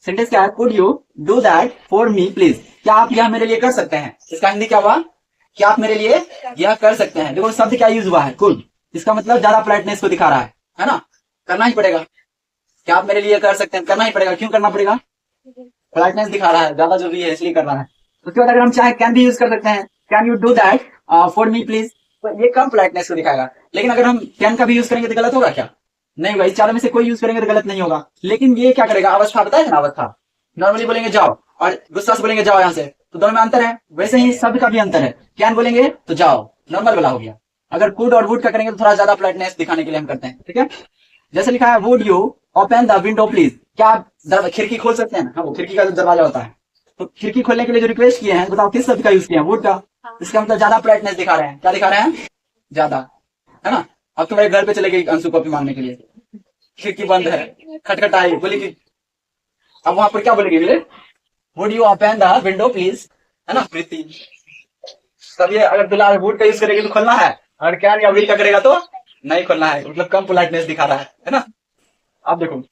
सेंटेंस क्या है, could you do that for me please, क्या आप यह मेरे लिए कर सकते हैं। इसका हिंदी क्या हुआ, क्या आप मेरे लिए यह कर सकते हैं। देखो शब्द क्या यूज हुआ है कुड, इसका मतलब ज्यादा पोलाइटनेस को दिखा रहा है ना, करना ही पड़ेगा। क्या आप मेरे लिए कर सकते हैं, करना ही पड़ेगा, क्यों करना पड़ेगा, पोलाइटनेस दिखा रहा है, ज्यादा जरूरी है इसलिए कर रहा है। उसके बाद अगर हम चाहे कैन भी यूज कर सकते हैं, can you do that for me please, तो ये कम पोलाइटनेस को दिखाएगा। लेकिन अगर हम कैन का भी यूज करेंगे तो गलत होगा क्या, नहीं भाई, चारों में से कोई यूज करेंगे तो गलत नहीं होगा। लेकिन ये क्या करेगा अवस्था, बताया ना अवस्था, नॉर्मली बोलेंगे जाओ और गुस्सा से बोलेंगे जाओ यहाँ से, तो दोनों में अंतर है। वैसे ही शब्द का भी अंतर है, कैन बोलेंगे तो जाओ नॉर्मल वाला हो गया, अगर कुड और वुड का करेंगे तो थोड़ा ज्यादा पोलाइटनेस दिखाने के लिए हम करते हैं, ठीक है। जैसे लिखा है would you open the window please, क्या आप खिड़की खोल सकते हैं, हाँ वो खिड़की का जो दरवाजा होता है, तो खिड़की खोलने के लिए जो रिक्वेस्ट किए हैं बताओ किस शब्द का यूज किया है, वुड का। इसका मतलब ज्यादा पोलाइटनेस दिखा रहे हैं, क्या दिखा रहे हैं ज्यादा, है ना। अब तुम्हारे घर पे चले गई अंशु कॉपी मांगने के लिए, खिड़की बंद है, खटखटाई, बोली कि अब वहां पर क्या बोलेगी बोले would you open the window please, है ना प्रीति। तब ये अगर दुलार वुड का यूज करेगी तो खोलना है, और कैन या विल का करेगा तो नहीं खोलना है, मतलब कम पोलाइटनेस दिखा रहा है ना। अब देखो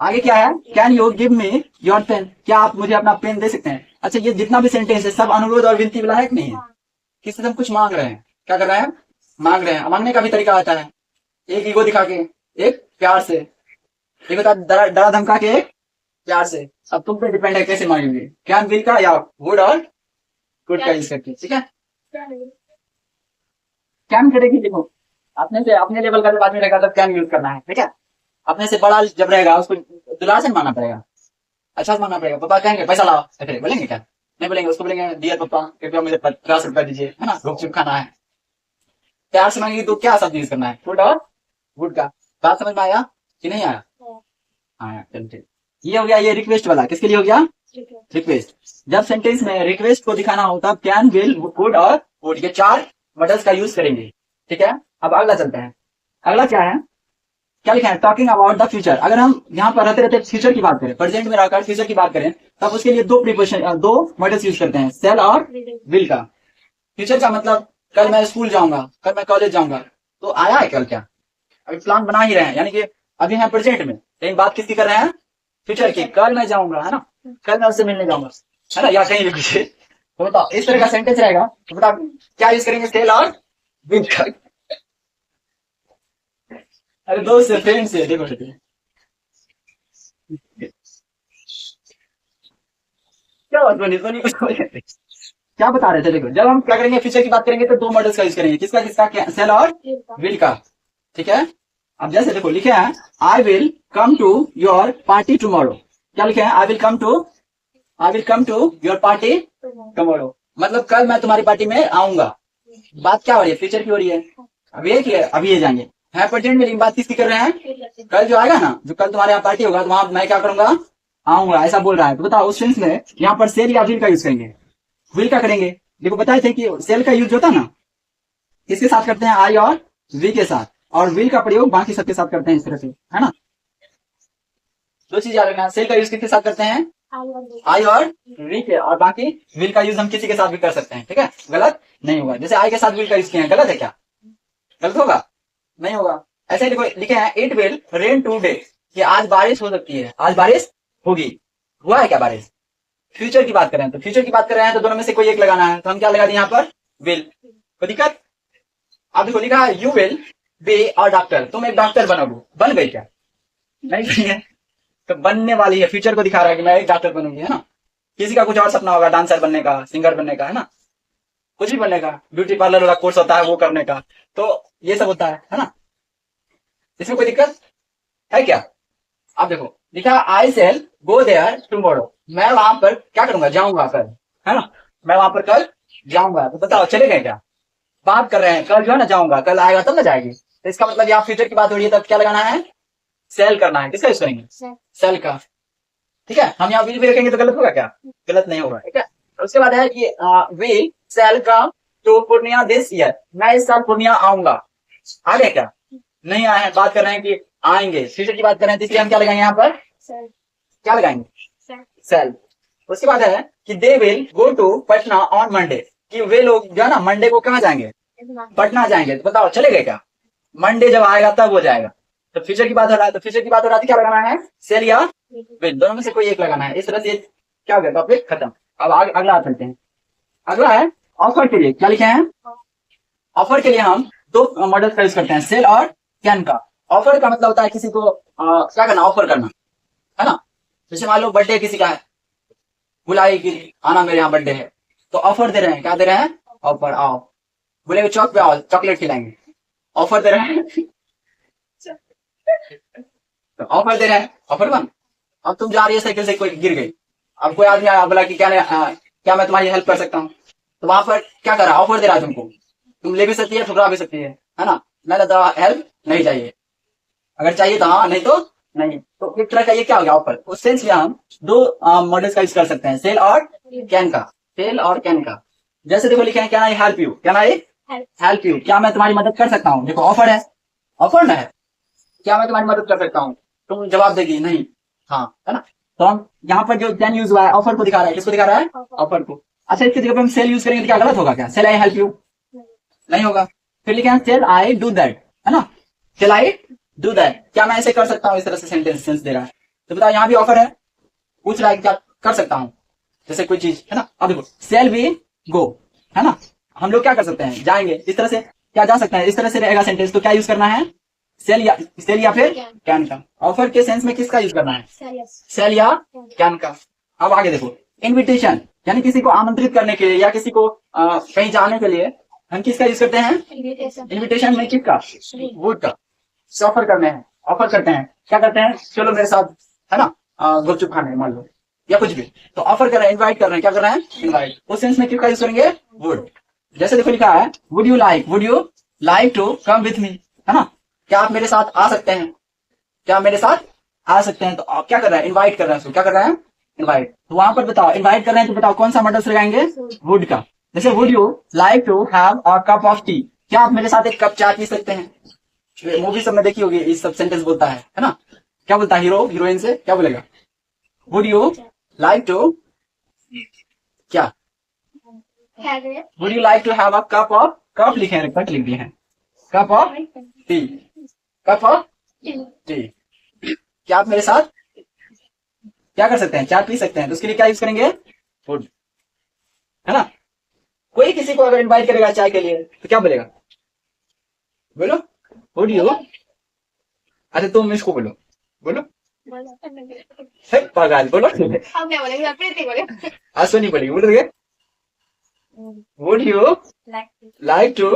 आगे क्या है, can you give me your pen, क्या आप मुझे अपना पेन दे सकते हैं। अच्छा ये जितना भी सेंटेंस है सब अनुरोध और विनती वाला है कि नहीं है, किसी से हम कुछ मांग रहे हैं, क्या कर रहे हैं मांग रहे हैं, मांगने का भी तरीका आता है, एक ईगो दिखा के, एक प्यार से, एक होता है डरा धमका के, एक प्यार से। अब तुम पे डिपेंड है कैसे मांगेंगे, कैन विल का या वुड और कुड का यूज करके, ठीक है। कैन करेगी, देखो अपने से अपने लेवल का जब आदमी रहेगा तब कैन यूज करना है, ठीक है। अपने से बड़ा जब रहेगा उसको दुलार से मानना पड़ेगा, अच्छा से मानना पड़ेगा। पापा कहेंगे पैसा लाओ, ऐसे बोलेंगे क्या? नहीं बोलेंगे, उसको बोलेंगे डियर पापा कृपया मुझे 50 रुपया दीजिए, है ना, गुपचुप खाना है। प्यार से मांगेगी तो क्या शब्द यूज करना है, गुड और गुड का। बात समझ में आया कि नहीं आया? आया, चलो ठीक। ये हो गया, ये रिक्वेस्ट वाला किसके लिए हो गया? रिक्वेस्ट। जब सेंटेंस में रिक्वेस्ट को दिखाना हो तब कैन विल वुड और वुड, ये 4 वर्ड्स का यूज करेंगे, ठीक है। अब अगला चलते हैं। अगला क्या है, क्या लिखा है? Talking about the future. अगर हम यहाँ पर रहते रहते फ्यूचर की बात करें, प्रेजेंट में रहकर फ्यूचर की बात करें, तब उसके लिए 2 प्रीपोजिशन 2 वर्ड्स यूज करते हैं, सेल और विल का। फ्यूचर का मतलब कल मैं स्कूल जाऊंगा, कल मैं कॉलेज जाऊंगा, तो आया है कल क्या? अभी प्लान बना ही रहे हैं, यानी कि अभी है प्रेजेंट में, लेकिन बात किसकी कर रहे हैं? फ्यूचर की। कल मैं जाऊंगा, है ना, कल मैं उससे मिलने जाऊंगा, है ना, या कहीं भी कुछ। तो बताओ इस तरह का सेंटेंस रहेगा, तो बताओ क्या यूज करेंगे? सेल और विल का। अरे दोस्त से, फ्रेंड से, देखो क्या बात बनी बनी कुछ क्या बता रहे थे? देखो जब हम क्या करेंगे, फ्यूचर की बात करेंगे तो 2 मॉडल्स का यूज करेंगे, किसका किसका? सेल और विल का, ठीक है। अब जैसे देखो लिखे हैं, I will come to your party tomorrow. क्या लिखे हैं? I will come to your party tomorrow, मतलब कल मैं तुम्हारी पार्टी में आऊंगा। बात क्या हो रही है? फ्यूचर की हो रही है। अब ये क्या है? अभी ये जाएंगे, है प्रेजेंट में, लेकिन बात किसकी कर रहे हैं? कल जो आएगा ना, जो कल तुम्हारे यहाँ पार्टी होगा तो वहां मैं क्या करूंगा? आऊंगा, ऐसा बोल रहा है। तो बताओ उस सेंस में यहाँ पर सेल या विल का यूज करेंगे? विल का करेंगे। देखो बताए थे कि सेल का यूज होता है ना, किसके साथ करते हैं? आई और वी के साथ, और विल का प्रयोग बाकी सबके साथ करते हैं, इस तरह से, है ना। 2 चीज याद रखना, सेल का यूज किसके साथ करते हैं? आई और वी के, और बाकी विल का यूज हम किसी के साथ भी कर सकते हैं, ठीक है, गलत नहीं होगा। जैसे आई के साथ विल का यूज किया है, गलत है क्या? गलत होगा? नहीं होगा। ऐसे देखो लिखे हैं, इट विल रेन टुडे, कि आज बारिश हो सकती है, आज बारिश होगी। हुआ है क्या बारिश? फ्यूचर की बात कर रहे हैं, तो फ्यूचर की बात कर रहे हैं तो दोनों में से कोई एक लगाना है, तो हम क्या लगा दिए यहाँ पर? विल। कोई दिक्कत? आप देखो लिखा है, you will be a doctor, तुम एक डॉक्टर बनोगे। बन गई क्या? नहीं बनी है, तो बनने वाली है, फ्यूचर को दिखा रहा है कि मैं एक डॉक्टर बनूंगी, है ना। किसी का कुछ और सपना होगा, डांसर बनने का, सिंगर बनने का, है ना, कुछ भी बनने का, ब्यूटी पार्लर वाला कोर्स होता है वो करने का, तो ये सब होता है ना। इसमें कोई दिक्कत है क्या? अब देखो लिखा, आई सेल गो देयर टुमारो, मैं वहां पर क्या करूंगा? जाऊंगा कल, है ना, मैं वहां पर कल जाऊंगा। तो बताओ चले गए क्या? बात कर रहे हैं, कल जो है ना जाऊंगा, कल आएगा तब ना जाएगी, तो इसका मतलब यहाँ फ्यूचर की बात हो रही है, तब क्या लगाना है? सेल करना है। किसका यूज करेंगे? सेल का, ठीक है। हम यहाँ विल भी रखेंगे तो गलत होगा क्या? गलत नहीं होगा, ठीक है। उसके बाद है कि will shall come to Purnia this year, मैं इस साल पूर्णिया आऊंगा। आ गया क्या? नहीं आए हैं, बात कर रहे हैं कि आएंगे, फ्यूचर की बात कर रहे हैं, तो इसलिए हम क्या लगाएंगे यहाँ पर? क्या लगाएंगे? सेल। उसके बाद है कि they will go to Patna on Monday, कि वे लोग जो है ना मंडे को कहाँ जाएंगे? पटना जाएंगे। तो बताओ चले गए क्या? मंडे जब आएगा तब हो जाएगा। तो फ्यूचर की बात हो रहा है, तो फ्यूचर की बात हो रहा है, क्या लगाना है? सेल या विल, दोनों में से कोई एक लगाना है। इस तरह से क्या हो गया? टॉपिक खत्म। अब अगला चलते हैं। अगला है ऑफर के लिए। क्या लिखे हैं? ऑफर के लिए हम 2 मॉडल का यूज करते हैं, सेल और कैन का। ऑफर का मतलब होता है किसी को क्या करना? ऑफर करना, है ना। जैसे मान लो बर्थडे किसी का है, बुलाई कि आना मेरे यहाँ बर्थडे है, तो ऑफर दे रहे हैं। क्या दे रहे हैं? ऑफर, आओ। बोले चौक पे आओ, चॉकलेट खिलाएंगे, ऑफर दे रहे हैं। तो ऑफर दे रहे हैं, ऑफर 1। अब तुम जा रही है साइकिल से, कोई गिर गई, अब कोई आदमी आया बोला कि क्या मैं तुम्हारी हेल्प कर सकता हूँ, तो वहां पर क्या कर रहा है? ऑफर दे रहा है तुमको, तुम ले भी सकती है, ठुकरा भी सकती है ना। मैं कहता हेल्प नहीं चाहिए, अगर चाहिए तो हाँ, नहीं तो नहीं। तो एक तरह का ये क्या हो गया? ऑफर। उस सेंस में हम 2 मॉडल्स का यूज कर सकते हैं, सेल और कैन का। सेल और कैन का, जैसे देखो लिखे हैं, can I help you, can I help you, क्या मैं तुम्हारी मदद कर सकता हूँ। देखो ऑफर है, ऑफर ना है, क्या मैं तुम्हारी मदद कर सकता हूँ, तुम जवाब देगी नहीं, हाँ, है ना। तो हम यहाँ पर जो कैन यूज हुआ है, ऑफर को दिखा रहा है। किसको दिखा रहा है? ऑफर को। अच्छा, इसकी जगह पे हम सेल यूज करेंगे तो क्या गलत होगा क्या? सेल आई हेल्प यू नहीं होगा। फिर लिखे हैं सेल आई डू दैट, है ना, सेल आई डू दैट, क्या मैं ऐसे कर सकता हूँ? इस तरह से सेंस दे रहा है। तो बताओ यहाँ भी ऑफर है, पूछ रहा है क्या कर सकता हूँ, जैसे कोई चीज, है ना। अब देखो सेल भी गो, है ना, हम लोग क्या कर सकते हैं? जाएंगे, इस तरह से क्या जा सकता है, इस तरह से रहेगा सेंटेंस। तो क्या यूज करना है, सेल या फिर कैन का। ऑफर के सेंस में किसका यूज करना है, सेल या कैन का। अब आगे देखो, इनविटेशन यानी किसी को आमंत्रित करने के लिए या किसी को कहीं जाने के लिए हम किसका यूज करते हैं, इनविटेशन में किसका, वुड का। ऑफर करने हैं, ऑफर करते हैं, क्या करते हैं, चलो मेरे साथ, है ना, गुपचुप खाने मान लो या कुछ भी। तो ऑफर कर रहे हैं, इनवाइट कर रहे हैं, क्या कर रहे हैं, इनवाइट। उस सेंस में किसका यूज करेंगे, वुड। जैसे देखो लिखा है, would you like to come with me, है ना, क्या आप मेरे साथ आ सकते हैं, क्या आप मेरे साथ आ सकते हैं। तो आप क्या कर रहे हैं, इनवाइट कर रहे हैं उसको, क्या कर रहे हैं, इनवाइट। तो वहां पर बताओ, इनवाइट कर रहे हैं तो बताओ कौन सा मॉडल लगाएंगे, वुड का। जैसे would you like to have a cup of tea, क्या आप मेरे साथ एक कप चाय पी सकते हैं। मूवी सब में देखी होगी, इस सब सेंटेंस बोलता है ना, क्या बोलता है हीरो हीरोइन से, क्या बोलेगा, वुड यू लाइक टू, क्या, would you like to have a cup of, cup लिखे हैं, कट लिख दिए हैं, cup of tea, cup of tea. क्या आप मेरे साथ क्या कर सकते हैं, चाय पी सकते हैं। तो उसके लिए क्या यूज करेंगे, वुड, है ना। कोई किसी को अगर इनवाइट करेगा चाय के लिए तो क्या बोलेगा, बोलो, वुड यू, अच्छा तुम इसको बोलो, बोलो, पगाल बोलो, हम क्या बोलेंगे, प्रीति बोले। अश्वनी बोलेगी, बोलोगे, would you like to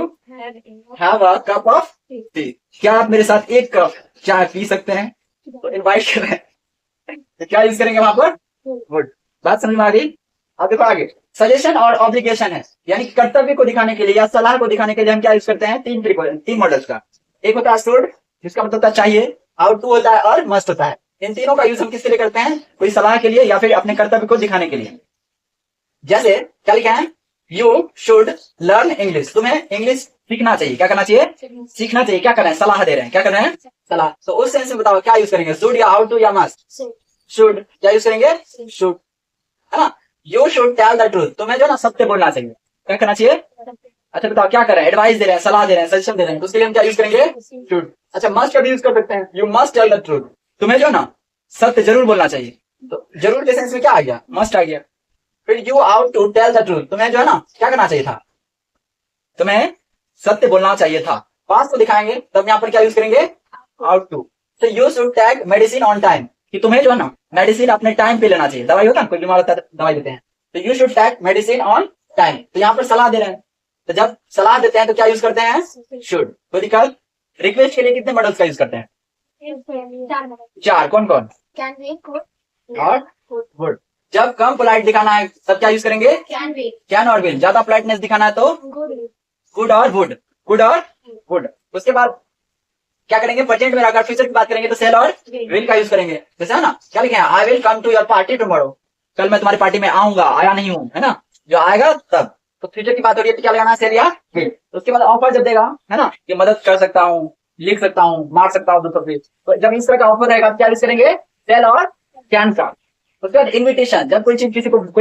have a cup of tea, क्या आप मेरे साथ एक कप चाय पी सकते हैं। तो इनवाइट कर रहे हैं, तो क्या यूज करेंगे वहां पर, वुड। बात समझ में आ गई। अब देखो आगे, सजेशन और ऑब्लिगेशन है, यानी कर्तव्य को दिखाने के लिए या सलाह को दिखाने के लिए हम क्या यूज करते हैं, तीन मॉडल्स का। एक होता है शुड, जिसका मतलब होता है चाहिए, और टू होता है और मस्ट होता है। इन तीनों का यूज हम किसके लिए करते हैं, कोई सलाह के लिए या फिर अपने कर्तव्य को दिखाने के लिए। जैसे क्या लिखा है, यू शुड लर्न इंग्लिश, तुम्हें इंग्लिश सीखना चाहिए, क्या करना चाहिए, सीखना चाहिए। क्या कर रहे हैं, सलाह दे रहे हैं, क्या कर रहे हैं, सलाह। तो उस सेंस में बताओ क्या यूज करेंगे, शुड या हाउ टू या मस्ट, शुड, क्या यूज करेंगे, शुड, है ना। You should tell the truth, तुम्हें जो ना सत्य बोलना चाहिए, क्या करना चाहिए। अच्छा बताओ क्या कर रहे हैं, एडवाइस दे रहे हैं, सलाह दे रहे हैं, सजेशन दे रहे हैं, तो उसके लिए हम क्या यूज करेंगे, शुड। अच्छा मस्ट का भी यूज कर सकते हैं, you must tell the truth, तुम्हें जो ना सत्य जरूर बोलना चाहिए। तो जरूर के सेंस में क्या आ गया, मस्ट आ गया। फिर you ought to tell the truth, तुम्हें जो है ना क्या करना चाहिए था, तुम्हें सत्य बोलना चाहिए था। पास्ट को दिखाएंगे तब यहाँ पर क्या यूज करेंगे, आउट टू। तो you should take medicine on time, कि तुम्हें जो है ना मेडिसिन अपने टाइम पे लेना चाहिए। दवाई होता है, कोई बीमार होता है तो दवाई देते हैं, तो you should take medicine on time. तो यहाँ पर सलाह दे रहे हैं, तो जब सलाह देते हैं तो क्या यूज करते हैं, शुड। कोई दिक्कत। रिक्वेस्ट के लिए कितने मॉडल्स का यूज करते हैं, चार, कौन कौन, और वुड। जब कम पोलाइट दिखाना है तब क्या यूज करेंगे, कैन और विल। ज्यादा पोलाइटनेस दिखाना है तो गुड और वुड, गुड और वुड। उसके बाद क्या करेंगे, प्रेजेंट में अगर फ्यूचर की बात करेंगे तो सेल और विल का यूज करेंगे। जैसे है ना, क्या लिखे हैं, I will come to your party tomorrow, कल मैं तुम्हारी पार्टी में आऊंगा, आया नहीं हूं, है ना, जो आएगा तब। तो फ्यूचर की बात हो रही है तो क्या लगाना है, सेल या विल। उसके बाद ऑफर जब देगा, है ना, कि मदद कर सकता हूँ, लिख सकता हूँ, मार सकता हूँ दूसरों पे, तो जब इस तरह का ऑफर रहेगा क्या यूज करेंगे, सेल और कैन का। उसके बाद इन्विटेशन, जब कोई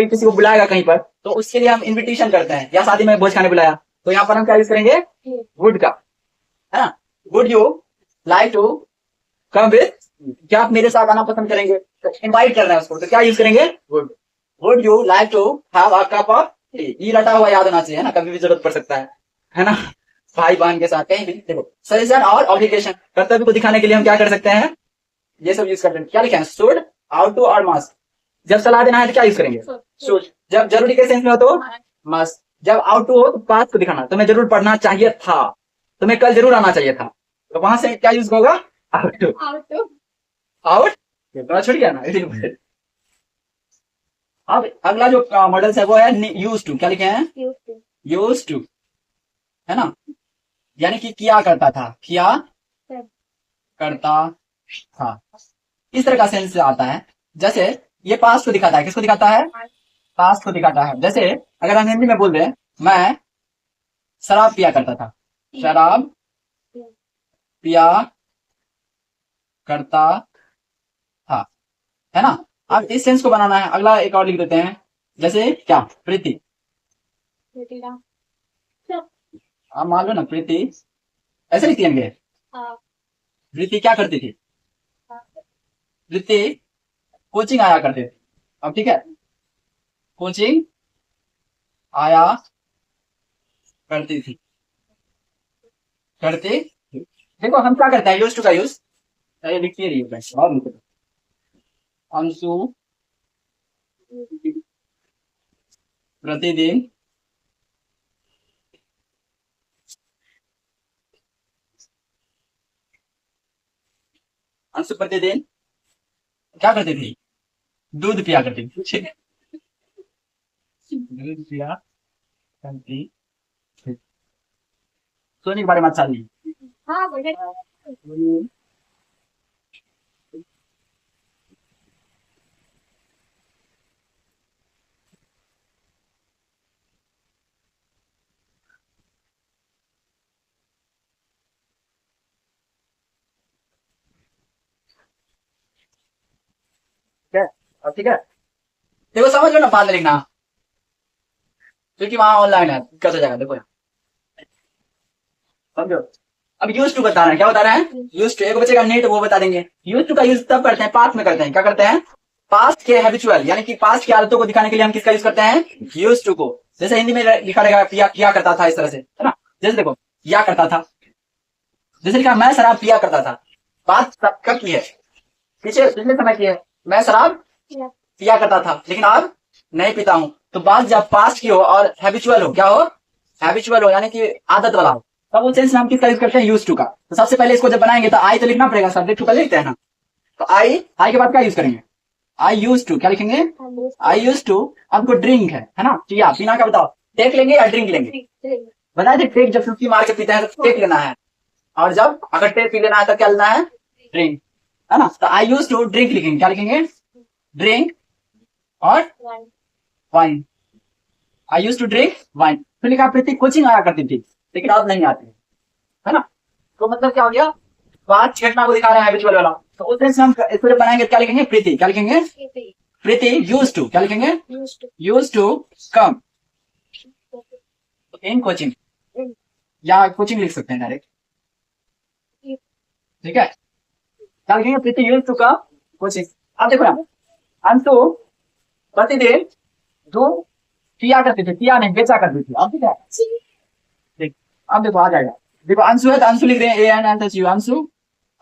किसी को बुलाएगा कहीं पर तो उसके लिए हम इन्विटेशन करते हैं, या शादी में भोज खाने बुलाया तो यहाँ पर हम क्या यूज करेंगे, वुड का, है ना। Would you like to come with, क्या आप मेरे साथ आना पसंद करेंगे, तो इनवाइट कर रहे हैं उसको, तो क्या यूज करेंगे, would. Would you like to have a cup of tea, ये रटा हुआ याद होना चाहिए, है ना, कभी भी जरूरत पड़ सकता है ना, भाई बहन के साथ कहीं भी। देखो सजेशन और ऑब्लिगेशन, कर्तव्य को दिखाने के लिए हम क्या कर सकते हैं, ये सब यूज करते हैं। क्या लिखे हैं, शुड, आउट टू और मस्ट। जब सलाह देना है तो क्या यूज करेंगे, शुड। जब जरूरी के सेंस में हो तो मस्ट। जब आउट टू हो तो पास्ट को दिखाना, तुम्हें जरूर पढ़ना चाहिए था, तुम्हें कल जरूर आना चाहिए था, तो वहां से क्या यूज होगा, आउट टू, आउट, थोड़ा छूट गया ना। अब अगला जो मॉडल्स है वो है यूज टू, क्या लिखे हैं, यूज टू, है ना, यानी कि किया करता था, किया करता था, इस तरह का सेंस आता है। जैसे ये पास्ट को दिखाता है, किसको दिखाता है, पास्ट को दिखाता है। जैसे अगर हम हिंदी में बोल रहे हैं, मैं शराब पिया करता था, शराब पिया करता था, है ना। अब इस सेंस को बनाना है, अगला एक और लिख देते हैं, जैसे क्या, प्रीति, आप मान लो ना, प्रीति ऐसे लिख देंगे, प्रीति क्या करती थी, प्रीति कोचिंग आया करते थे। अब ठीक है, कोचिंग आया करती थी, करते। देखो हम क्या करते हैं, यूज टू का यूज लिखते रहिए बस, और लिखो। अंशु प्रतिदिन अंशु प्रतिदिन क्या करते थे, दूध पिया करते थे। दूध पिया करती थी। सोने के बारे में अच्छा नहीं। हाँ बोले। ठीक है, अब ठीक है। देखो समझ लो ना, बाद में लिखना, क्योंकि वहां ऑनलाइन है, कैसे जाएगा देखो यहाँ। समझो। अब यूज टू बता रहे हैं, क्या बता रहे हैं, यूज टू। एक बच्चे का नीट वो बता देंगे। यूज टू का यूज तब करते हैं, पास्ट में करते हैं। क्या करते हैं, पास्ट के हैबिचुअल, यानी कि पास्ट की आदतों को दिखाने के लिए हम किसका यूज करते हैं, यूज टू को। जैसे हिंदी में लिखा रहेगा किया करता था, इस तरह से, है ना। जैसे देखो, किया करता था, जैसे लिखा मैं शराब पिया करता था। बात कब की है, पीछे पिछले समय की है। मैं शराब पिया करता था लेकिन अब नहीं पीता हूं। तो बात जब पास्ट की हो और हैबिचुअल हो, क्या हो, हैबिचुअल हो, यानी कि आदत वाला हो, तब उस सेंस में हम किसका यूज करते हैं, यूज टू का। तो सबसे पहले इसको जब बनाएंगे तो आई तो लिखना पड़ेगा, सब्जेक्ट टू का लिखते हैं ना। तो आई के बाद क्या यूज करेंगे, आई यूज टू, क्या लिखेंगे, आई यूज टू। आपको ड्रिंक है ना, पिया, पीना का बताओ, टेक लेंगे या ड्रिंक लेंगे, बताए थे। टेक जब सुस्ती मार के पीते हैं तो टेक लेना है, और जब अगर टेक पी लेना है तो क्या लेना है, ड्रिंक, है ना। तो आई यूज टू ड्रिंक लिखेंगे, क्या लिखेंगे, ड्रिंक और wine. I use to drink wine. फिर लिखा प्रीति कोचिंग आया करती थी लेकिन अब नहीं आती, है ना। तो मतलब क्या हो गया, बात घटना को दिखा रहे हैं हैबिचुअल वाला। तो उस तरह से हम इसको जब बनाएंगे क्या लिखेंगे, प्रीति, क्या लिखेंगे, प्रीति यूज टू, क्या लिखेंगे, use to come in coaching, या कोचिंग लिख सकते हैं डायरेक्ट, ठीक है। क्या लिखेंगे, Preeti use to come coaching. अब देखो ना, अंशु प्रतिदिन दूध पिया करते थे, पिया नहीं बेचा करते थे। अब ठीक है, देख, अब देखो आ जाएगा। देखो अंशु है तो अंशु लिख रहे हैं, A N N H U, Anshu.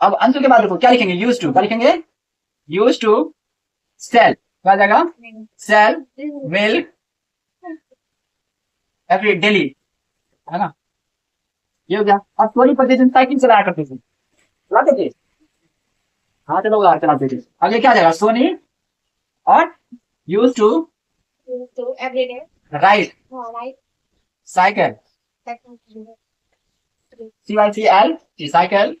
अब अंशु के बाद देखो क्या लिखेंगे, यूज टू, क्या लिखेंगे, यूज टू सेल, क्या आ जाएगा, सेल मिल्क एवरी डेली, है ना। ये हो गया। अब सोनी प्रतिदिन साइकिल चलाया करते थे, चलाते थे, हाँ चलो चलाते थे। आगे क्या आ जाएगा, सोनी और यूज टू तो एवरीडे। राइड हाँ राइट। साइकिल, CYCL साइकिल,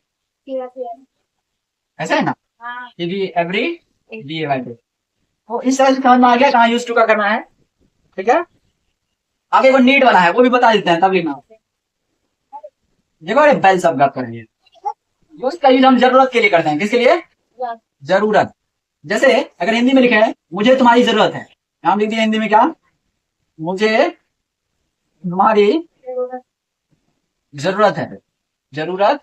ऐसा है ना। हाँ ये भी एवरी डे बाय डे। तो इस तरह से समझ में आ गया कहाँ यूज टू का करना है, ठीक है। आगे वो नीड वाला है, वो भी बता देते हैं, तब लिखना। देखो अरे बेल सब बात करेंगे, यूज का यूज हम जरूरत के लिए करते हैं, किसके लिए, जरूरत। जैसे अगर हिंदी में लिखे हैं मुझे तुम्हारी जरूरत है, हम लिख दिए हिंदी में क्या, मुझे तुम्हारी जरूरत है, जरूरत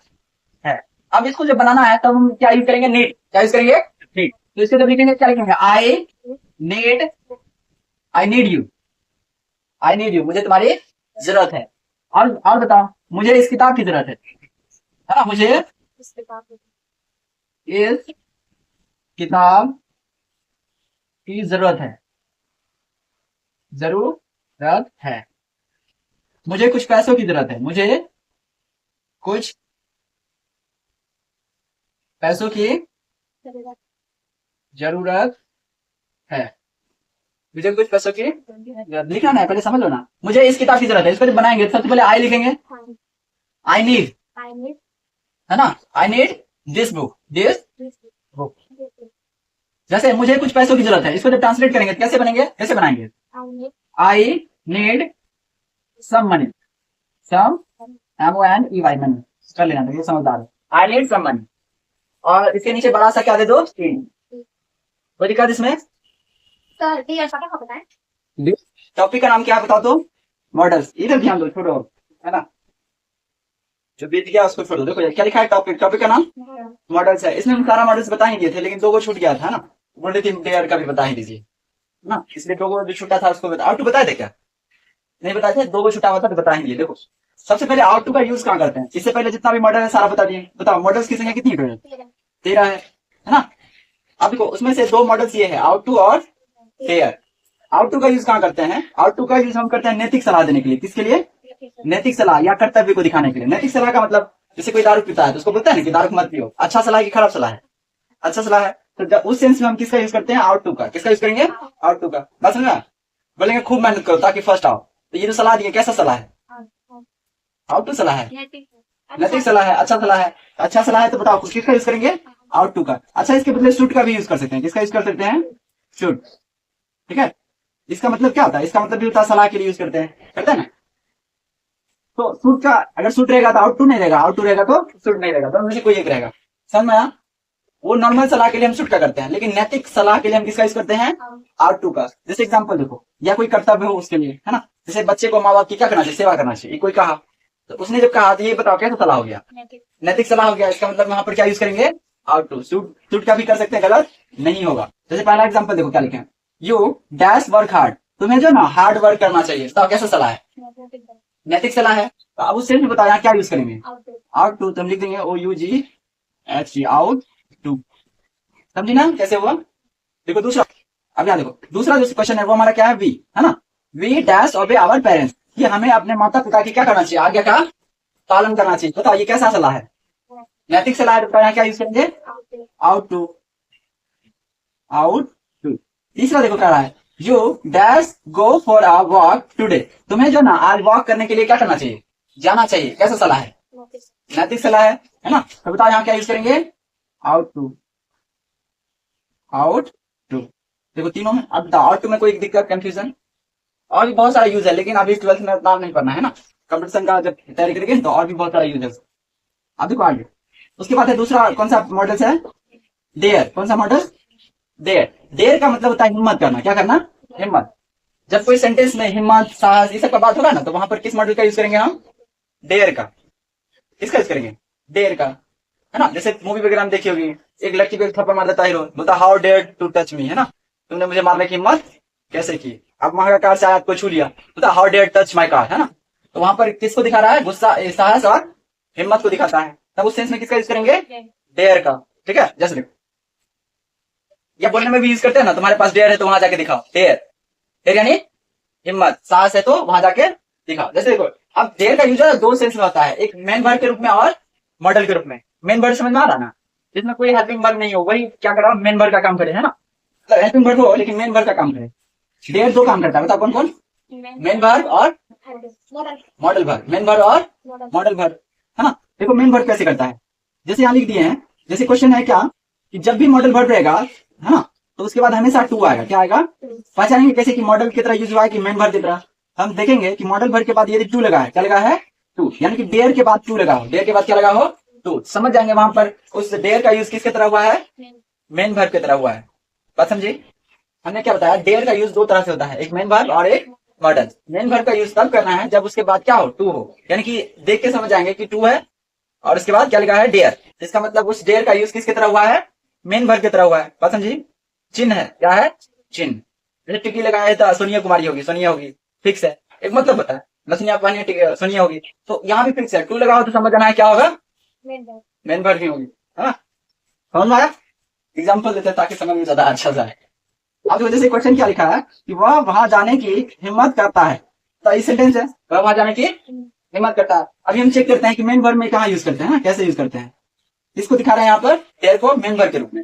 है। अब इसको जब बनाना है तब हम क्या यूज करेंगे, नीड, क्या यूज करेंगे, नीड। तो इसको जब लिखेंगे क्या लिखेंगे, need I need you, I need you, मुझे तुम्हारी जरूरत है। और बताओ, मुझे इस किताब की जरूरत है ना, मुझे इस किताब की जरूरत है, जरूरत है। मुझे कुछ पैसों की जरूरत है, मुझे कुछ पैसों की जरूरत है, मुझे कुछ पैसों की लिखना है, पहले समझ लो ना। मुझे इस किताब की जरूरत है, इसको जब बनाएंगे सबसे पहले आई लिखेंगे, आई नीड, है ना, I need this book, this book. जैसे मुझे कुछ पैसों की जरूरत है, इसको जब ट्रांसलेट करेंगे कैसे बनेंगे, कैसे बनाएंगे, I need some money, some MONEY money कर लेना, तो ये समझदार है, आई नीड सम मनी। और इसके नीचे बड़ा सा क्या दे दो, कोई दिक्कत इसमें। सर डी अल्फा क्या होता है? टॉपिक का नाम क्या है बताओ तो, मॉडल्स। इधर ध्यान दो, छोड़ो, है ना, जो बीत गया उसको छोड़ो। देखो क्या लिखा है, टॉपिक, टॉपिक का नाम मॉडल्स है। इसमें हम सारा मॉडल्स बता ही दिए थे, लेकिन 2 को छूट गया था ना, बोल रही थी डेयर का भी बता ही दीजिए ना, इसलिए 2 को जो छूटा था उसको बता। और तू बताए थे क्या, नहीं बताए थे, 2 को छूटा हुआ था तो बता ही दिए। देखो सबसे पहले आउट टू का यूज कहाँ करते हैं? इससे पहले जितना भी मॉडल है सारा बता दिए। बताओ मॉडल्स की संख्या कितनी है टोटल? 13 है ना? अब देखो उसमें से 2 मॉडल्स ये है, आउट टू और डेयर। आउट टू का यूज कहाँ करते हैं? आउट टू का यूज हम करते हैं नैतिक सलाह देने के लिए। किसके लिए? नैतिक सलाह या कर्तव्य को दिखाने के लिए। नैतिक सलाह का मतलब जैसे कोई दारू पीता है तो उसको बोलता है ना कि दारू मत पियो। अच्छा सलाह है कि खराब सलाह है? अच्छा सलाह है। तो उस सेंस में हम किसका यूज करते हैं? आउट टू का। किसका यूज करेंगे? आउट टू का। बात समझा? बोलेंगे खूब मेहनत करो ताकि फर्स्ट आओ। तो ये जो सलाह दी है कैसा सलाह है? आउट टू सलाह है। नैतिक सलाह है, अच्छा सलाह है। अच्छा सलाह है तो बताओ किसका यूज करेंगे? आउट टू का। अच्छा इसके बदले शुड का भी यूज कर सकते हैं। किसका यूज कर सकते हैं? शुड। ठीक है, इसका मतलब क्या होता है? इसका मतलब भी होता है सलाह के लिए यूज करते हैं, करते हैं ना? तो शुड का अगर शुड रहेगा तो आउट टू नहीं रहेगा, आउट टू रहेगा तो शुड नहीं रहेगा, दोनों में से कोई एक रहेगा। समझ में आया? वो नॉर्मल सलाह के लिए हम शुड का करते हैं, लेकिन नैतिक सलाह के लिए हम किसका यूज करते हैं? आउट टू का। जैसे एग्जांपल देखो, या कोई कर्तव्य हो उसके लिए, है ना? जैसे बच्चे को माँ बाप की क्या करना चाहिए? सेवा करना चाहिए। कोई कहा तो उसने जब कहा तो ये बताओ कैसा सलाह हो गया? नैतिक सलाह हो गया। इसका मतलब वहां पर क्या यूज करेंगे? Ought to. शुड का भी कर सकते हैं, गलत नहीं होगा। जैसे पहला एग्जांपल देखो क्या लिखे हैं, यू डैश वर्क हार्ड। तुम्हें जो ना हार्ड वर्क करना चाहिए। बताओ कैसा सलाह है? नैतिक सलाह है। तो अब उस सेंस में बताओ यहाँ क्या यूज करेंगे? Ought to. तो हम लिख देंगे OUGHT, आउट टू। समझी ना कैसे हुआ? देखो दूसरा, अब यहाँ देखो दूसरा जो क्वेश्चन है वो हमारा क्या है? वी, है ना? We dash obey our parents. ये हमें अपने माता पिता की क्या करना चाहिए? आज्ञा का पालन करना चाहिए। बताओ ये कैसा सलाह है? नैतिक सलाह है। यहाँ क्या यूज करेंगे? Ought to. Ought to. तीसरा देखो क्या रहा है, you dash go for a walk today. तुम्हें जो ना आज वॉक करने के लिए क्या करना चाहिए? जाना चाहिए। कैसा सलाह है? नैतिक सलाह है ना? तो बताओ यहाँ क्या यूज करेंगे? Ought to. Ought to. देखो तीनों में। अब बताओ आउट टू में कोई दिक्कत कंफ्यूजन? और भी बहुत सारा यूज है, लेकिन अभी 12th में नाम नहीं पढ़ना है ना, कंपटीशन का जब तैयारी करेंगे तो और भी बहुत सारा यूज है। अब देखो आगे उसके बाद है दूसरा कौन सा मॉडल है? डेयर। कौन सा मॉडल? डेयर। डेयर का मतलब होता है हिम्मत करना। क्या करना? हिम्मत। जब कोई सेंटेंस में हिम्मत, साहस, ये सब का बात होगा ना, तो वहां पर किस मॉडल का यूज करेंगे हम? डेयर का। किसका यूज करेंगे? डेयर का, है ना? जैसे मूवी वगैरह में देखी होगी, एक लड़की को एक थप्पड़ मार देता हीरो, बोलता how dare to touch me, है ना? तुमने मुझे मारने की हिम्मत कैसे की? अब वहां का कार से आया आपको छू लिया, बोलता how dare touch my car, है ना? तो वहां पर किसको दिखा रहा है? गुस्सा, साहस और हिम्मत को दिखाता है। तब उस सेंस में किसका यूज करेंगे? डेयर का। ठीक है, जैसे देखो या बोलने में भी यूज करते हैं ना, तुम्हारे पास डेयर है तो वहां जाके दिखाओ। डेयर, डेयर यानी हिम्मत, साहस है तो वहां जाके दिखाओ। जैसे देखो अब डेयर का यूज है 2 सेंस में होता है, एक मेन वर्ब के रूप में और मॉडल के रूप में। मेन वर्ब समझ में आ रहा ना, जिसमें कोई हेल्पिंग वर्ब नहीं हो, वही क्या कर रहा है? मेन वर्ब का काम करे, है ना? हेल्पिंग वर्ब हो लेकिन मेन वर्ब का काम करे। डेयर 2 काम करता है, बताओ कौन कौन? मेन वर्ब और मॉडल वर्ब। मेन वर्ब और मॉडल वर्ब, है ना? देखो मेन वर्ब कैसे करता है, जैसे यहाँ लिख दिए हैं। जैसे क्वेश्चन है क्या कि जब भी मॉडल वर्ब रहेगा, है ना, तो उसके बाद हमेशा टू आएगा। क्या आएगा? पहचानेंगे कैसे कि मॉडल की तरह यूज हुआ है कि मेन वर्ब की तरह? हम देखेंगे कि मॉडल वर्ब के बाद यदि टू लगा है, क्या लगा है? टू। यानी कि डेयर के बाद टू लगा हो, डेयर के बाद क्या लगा हो? टू। समझ जाएंगे वहां पर उस डेयर का यूज किसके तरह हुआ है? मेन वर्ब की तरह हुआ है। बात समझे? हमने क्या बताया? डेयर का यूज 2 तरह से होता है, एक मेन वर्ब और एक मॉडल। मेन वर्ब का यूज तब करना है जब उसके बाद क्या हो? टू हो। यानी कि देख के समझ जाएंगे कि टू है और उसके बाद क्या लिखा है? डेयर। इसका मतलब उस डेयर का यूज किसकी तरह हुआ है? मेन वर्ब की तरह हुआ है। बात समझी? चिन्ह है, क्या है? चिन्ह। जैसे टिकी लगाया था, सोनिया कुमारी होगी, सोनिया होगी, फिक्स है। एक मतलब होता है लसनिया पानी सोनिया होगी, तो यहाँ भी फिक्स है। टू लगाओ तो समझ आना है क्या होगा? मेन वर्ब ही होगी, है ना? समझ में आया? एग्जाम्पल देते हैं ताकि समझ में ज्यादा अच्छा जाए। अब वजह से क्वेश्चन क्या लिखा है कि वह वहां जाने की हिम्मत करता है। तो इस सेंटेंस है वह वहां जाने की हिम्मत करता है। अभी हम चेक करते हैं कि मेन वर्ब में कहाँ यूज करते हैं, कैसे यूज करते हैं। इसको दिखा रहे हैं यहाँ पर डेयर को मेन वर्ब के रूप में।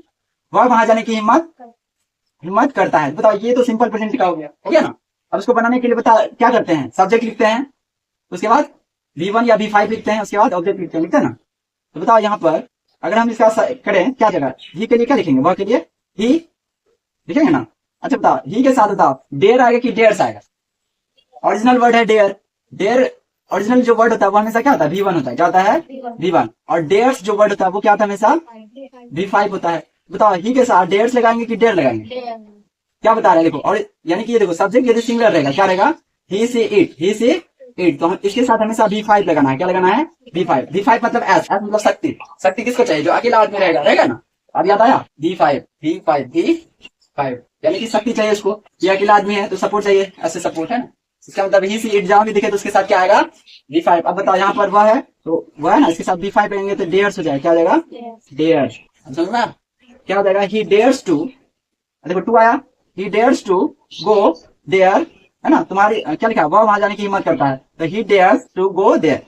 वह वहां जाने की हिम्मत करता है। बताओ ये तो सिंपल प्रेजेंट का हो गया ना? अब इसको बनाने के लिए बता क्या करते हैं? सब्जेक्ट लिखते हैं, उसके बाद V1 या V5 लिखते हैं, उसके बाद ऑब्जेक्ट लिखते हैं ना? तो बताओ यहाँ पर अगर हम इसका करें क्या जगह ही के लिए क्या लिखेंगे? वह के लिए ही लिखेंगे ना? अच्छा बताओ ही के साथ बताओ डेयर आएगा कि डेयर्स आएगा? ओरिजिनल वर्ड है डेयर। डेयर ओरिजिनल जो वर्ड होता है वो हमेशा क्या होता है? V1 होता है। क्या होता है? V1। और डेयर्स जो वर्ड होता है वो क्या होता है? हमेशा V5 होता है। बताओ ही के साथ डेयर्स लगाएंगे कि डेयर लगाएंगे? क्या बता रहे हैं देखो, और यानी कि ये देखो सब्जेक्ट यदि सिंगुलर रहेगा क्या रहेगा? ही से इट, ही से इट। तो हम इसके साथ हमेशा V5 लगाना है। क्या लगाना है? V5। V5 मतलब एस मतलब शक्ति। शक्ति किसको चाहिए? जो अकेला आदमी रहेगा ना? अब याद आया? V5 V5 V5 यानी कि शक्ति चाहिए उसको। ये अकेला आदमी है तो सपोर्ट चाहिए, ऐसे सपोर्ट है ना? इसका मतलब ही सी इट जहां भी दिखे तो उसके साथ क्या आएगा V5। अब बताओ यहाँ पर वह है तो वह है ना, इसके साथ V5 रहेंगे तो डेयर्स हो जाएगा, क्या हो जाएगा डेयर। समझ में क्या हो जाएगा, ही डेयर्स टू, देखो टू आया, ही डेयर्स टू गो देयर, है ना, तुम्हारी क्या लिखा, वह वहां जाने की हिम्मत करता है, तो he dares to go there,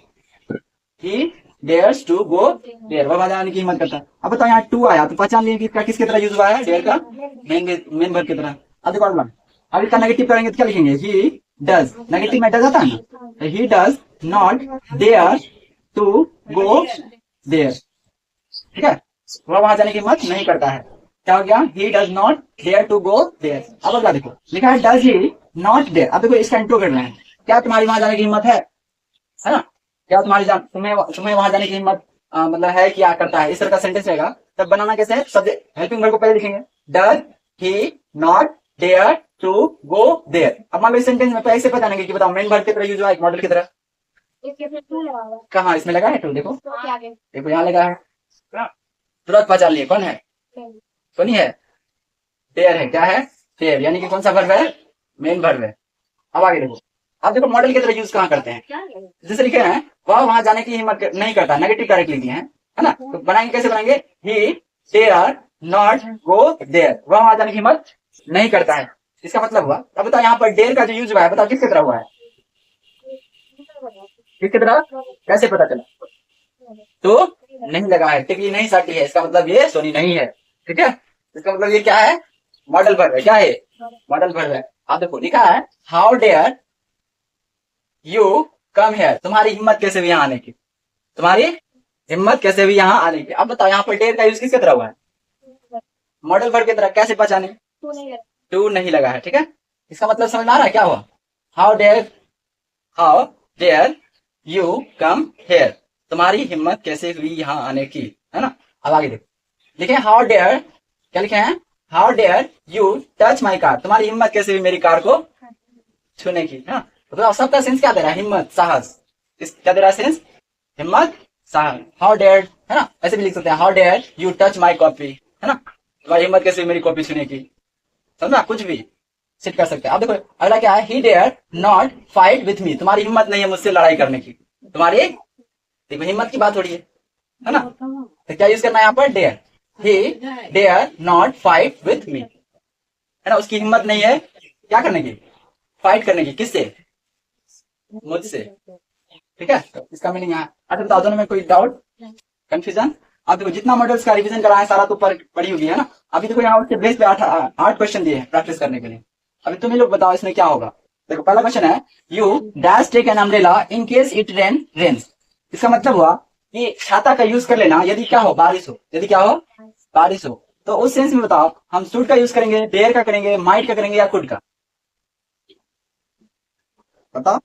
he dares to go there, वह वहां जाने की हिम्मत करता है। अब बताओ यहाँ टू आया तो पहचान लिए कि इसका किसकी तरह यूज हुआ है, डेयर का मेन वर्ब की तरह। अब देखो अगला, अब इसका नेगेटिव करेंगे तो क्या लिखेंगे, ही डज, नेगेटिव में डज आता है ना, तो he does not dare to go there, ठीक है, वह वहां जाने की हिम्मत नहीं करता है। क्या हो गया, he does not dare to go there. अब अगला देखो लिखा है डज ही नॉट डेयर। अब देखो इसका इंट्रो कर रहे हैं, क्या तुम्हारी वहां जाने की हिम्मत है ना, क्या तुम्हारी तुम्हें वहां जाने की हिम्मत मतलब है, क्या करता है, इस तरह का सेंटेंस रहेगा। तब बनाना कैसे है, सब्जेक्ट हेल्पिंग वर्ब को पहले लिखेंगे, does he not dare to go there. अब मान लो इस सेंटेंस में पहले से पहचानेंगे कि बताओ मेन वर्ब की तरह यूज हुआ है, एक मॉडल की तरह। इसके फिर टू लगा हुआ है, कहाँ इसमें लगा है टू, देखो तो क्या आगे देखो यहाँ लगा है, तुरंत पहचान लिए कौन है, तो नहीं है, डेयर है, क्या है डेयर, यानी कि कौन सा वर्ब है, मेन वर्ब है। अब आगे देखो, अब देखो मॉडल की तरह यूज कहाँ करते हैं, क्या है? जैसे लिखे हैं वह वहां जाने की हिम्मत नहीं करता, नेगेटिव डायरेक्ट लिखे हैं, है ना, तो बनाएंगे कैसे बनाएंगे, he dare not go there, वह वहां जाने की हिम्मत नहीं करता है, इसका मतलब हुआ। अब बताओ यहाँ पर डेयर का जो यूज हुआ है, बताओ किसकी तरह हुआ है, किसकी तरह, कैसे पता चला, तो नहीं लगा है, टिकली नहीं साटी है, इसका मतलब ये सोनी नहीं है, ठीक है, इसका मतलब ये क्या है, मॉडल वर्ब है, क्या है मॉडल वर्ब है। आप देखो लिखा है how dare you come here, तुम्हारी हिम्मत कैसे भी यहाँ आने की, तुम्हारी हिम्मत कैसे भी यहाँ आने की। अब बताओ यहाँ पर डेयर का यूज किसकी तरह हुआ है, मॉडल वर्ब की तरह, कैसे पहचाने, टू नहीं लगा, टू नहीं लगा है, ठीक है, इसका मतलब समझ में आ रहा है क्या हुआ, how dare you come here, तुम्हारी हिम्मत कैसे हुई यहाँ आने की, है ना। अब आगे देखो लिखे हाउ डेयर, क्या लिखे हैं, how dare you touch my car, तुम्हारी हिम्मत कैसे हुई मेरी कार को छूने की, है ना। तो सबका सेंस क्या दे रहा है, हिम्मत साहस, क्या दे रहा है सेंस, हिम्मत साहस। हाउ डेयर, है ना, ऐसे भी लिख सकते हैं how dare you touch my copy, है ना, तुम्हारी हिम्मत कैसे हुई मेरी कॉपी छूने की, समझा, कुछ भी सेट कर सकते हैं। अब देखो अगला क्या है, he dare not fight with me, तुम्हारी हिम्मत नहीं है मुझसे लड़ाई करने की, तुम्हारी देखो हिम्मत की बात हो रही है ना, तो क्या यूज करना है यहाँ पर, dare, he dare not fight with me, है ना, उसकी हिम्मत नहीं है क्या करने की, फाइट करने की, किससे, मुझसे, ठीक है, तो इसका मीनिंग यहाँ। अच्छा बताओ दोनों में कोई डाउट कंफ्यूजन। अब देखो जितना मॉडल्स का रिवीजन कराया सारा तो पढ़ी होगी, है ना। अभी देखो यहाँ उसके बेस पे 8 क्वेश्चन दिए हैं प्रैक्टिस करने के लिए। अभी तुम ही लोग बताओ इसमें क्या होगा। देखो पहला क्वेश्चन है, you dash take an umbrella in case it rains, इसका मतलब हुआ कि छाता का यूज कर लेना यदि क्या हो, बारिश हो, यदि क्या हो, बारिश हो। तो उस सेंस में बताओ हम शुड का यूज करेंगे, डेयर का करेंगे, माइट का करेंगे या कुड का, बताओ।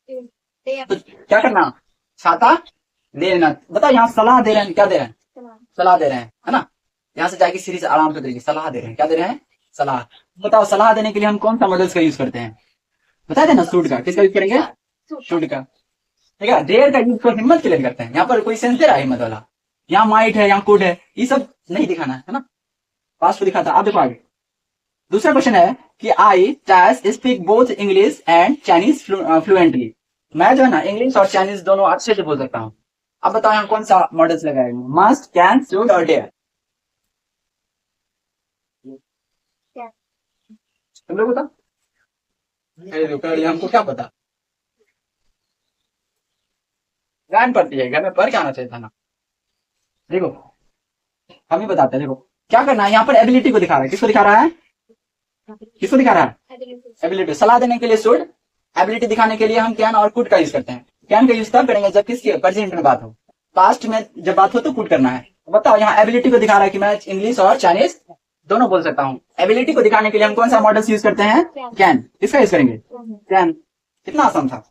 तो क्या करना, छाता ले लेना। बताओ यहाँ सलाह दे रहे हैं, क्या दे रहे हैं, सलाह दे रहे हैं, है ना। यहाँ से जाके सीरीज आराम से करिए, सलाह दे रहे हैं, क्या दे रहे हैं, सलाह। बताओ सलाह देने के लिए हम कौन सा मॉडल्स का यूज करते हैं, बता देना, सूट का, किसका यूज करेंगे, सूट का, ठीक है। डेयर का यूज तो हिम्मत के लिए करते हैं, यहाँ पर कोई सेंस दे रहा है हिम्मत वाला, यहाँ माइट है, यहाँ कुड है, ये सब नहीं दिखाना है ना, पास्ट दिखाता। आप देखो आगे दूसरा क्वेश्चन है कि आई टैस speak both English and Chinese fluently, मैं जो है ना इंग्लिश और चाइनीज दोनों अच्छे से बोल सकता हूँ। अब बताओ यहाँ कौन सा मॉडल्स लगाएंगे, मस्ट, कैन, शुड और डेयर, तुम लोग बताओ, हमको क्या पता, ज्ञान पड़ती है, घर में पढ़ के आना चाहिए था ना। देखो हम ही बताते हैं, देखो क्या करना है, यहाँ पर एबिलिटी को दिखा रहा है, किसको दिखा रहा है, किसको दिखा रहा है, एबिलिटी। सलाह देने के लिए शुड, एबिलिटी दिखाने के लिए हम कैन और कुड का यूज करते हैं। कैन का यूज तब करेंगे जब किसकी प्रेजेंट में बात हो, पास्ट में जब बात हो तो कुड करना है। बताओ यहाँ एबिलिटी को दिखा रहा है कि मैं इंग्लिश और चाइनीज दोनों बोल सकता हूँ। एबिलिटी को दिखाने के लिए हम कौन सा मॉडल्स यूज करते हैं, कैन, इसका यूज करेंगे, कैन। कितना आसान था।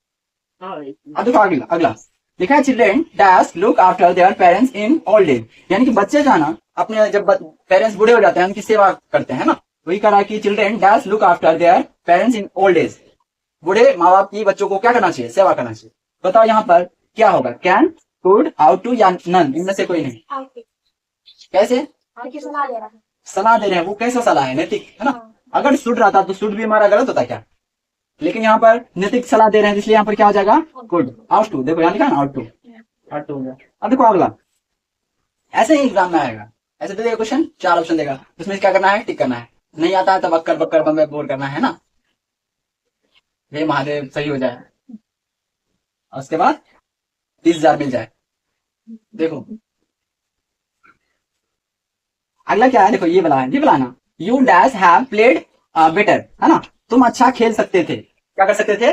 अब देखो अगला अगला लिखा है, children dash look after their parents in old age, यानी कि बच्चे जो है ना अपने जब पेरेंट्स बूढ़े हो जाते हैं उनकी सेवा करते हैं ना, वही कह रहा है कि children dash look after their parents in old age, बूढ़े माँ बाप की बच्चों को क्या करना चाहिए, सेवा करना चाहिए। बताओ यहाँ पर क्या होगा, कैन, कुड, हाउ टू या नन, इनमें से कोई नहीं। कैसे, सलाह दे रहा है, सलाह दे रहे हैं, वो कैसा सलाह है, नैतिक, है ना। अगर शुड रहता तो शुड भी हमारा गलत होता क्या, लेकिन यहाँ पर नैतिक सलाह दे रहे हैं, इसलिए यहाँ पर क्या हो जाएगा? गुड। आउट टू, देखो यहाँ लिखा है ना, आउट टू, आउट टू हो गया। अब देखो अगला, ऐसे ही एग्जाम में आएगा, ऐसे दे देगा क्वेश्चन, 4 ऑप्शन देगा, उसमें क्या करना है? टिक करना है। नहीं आता है तब अक्कर बक्कर बम्बे बोर करना है ना, हे महादेव सही हो जाए, और उसके बाद 30,000 मिल जाए। देखो अगला क्या है, देखो ये वाला है, ये वाला ना, you dash have played better, है ना, तुम अच्छा खेल सकते थे। क्या कर सकते थे?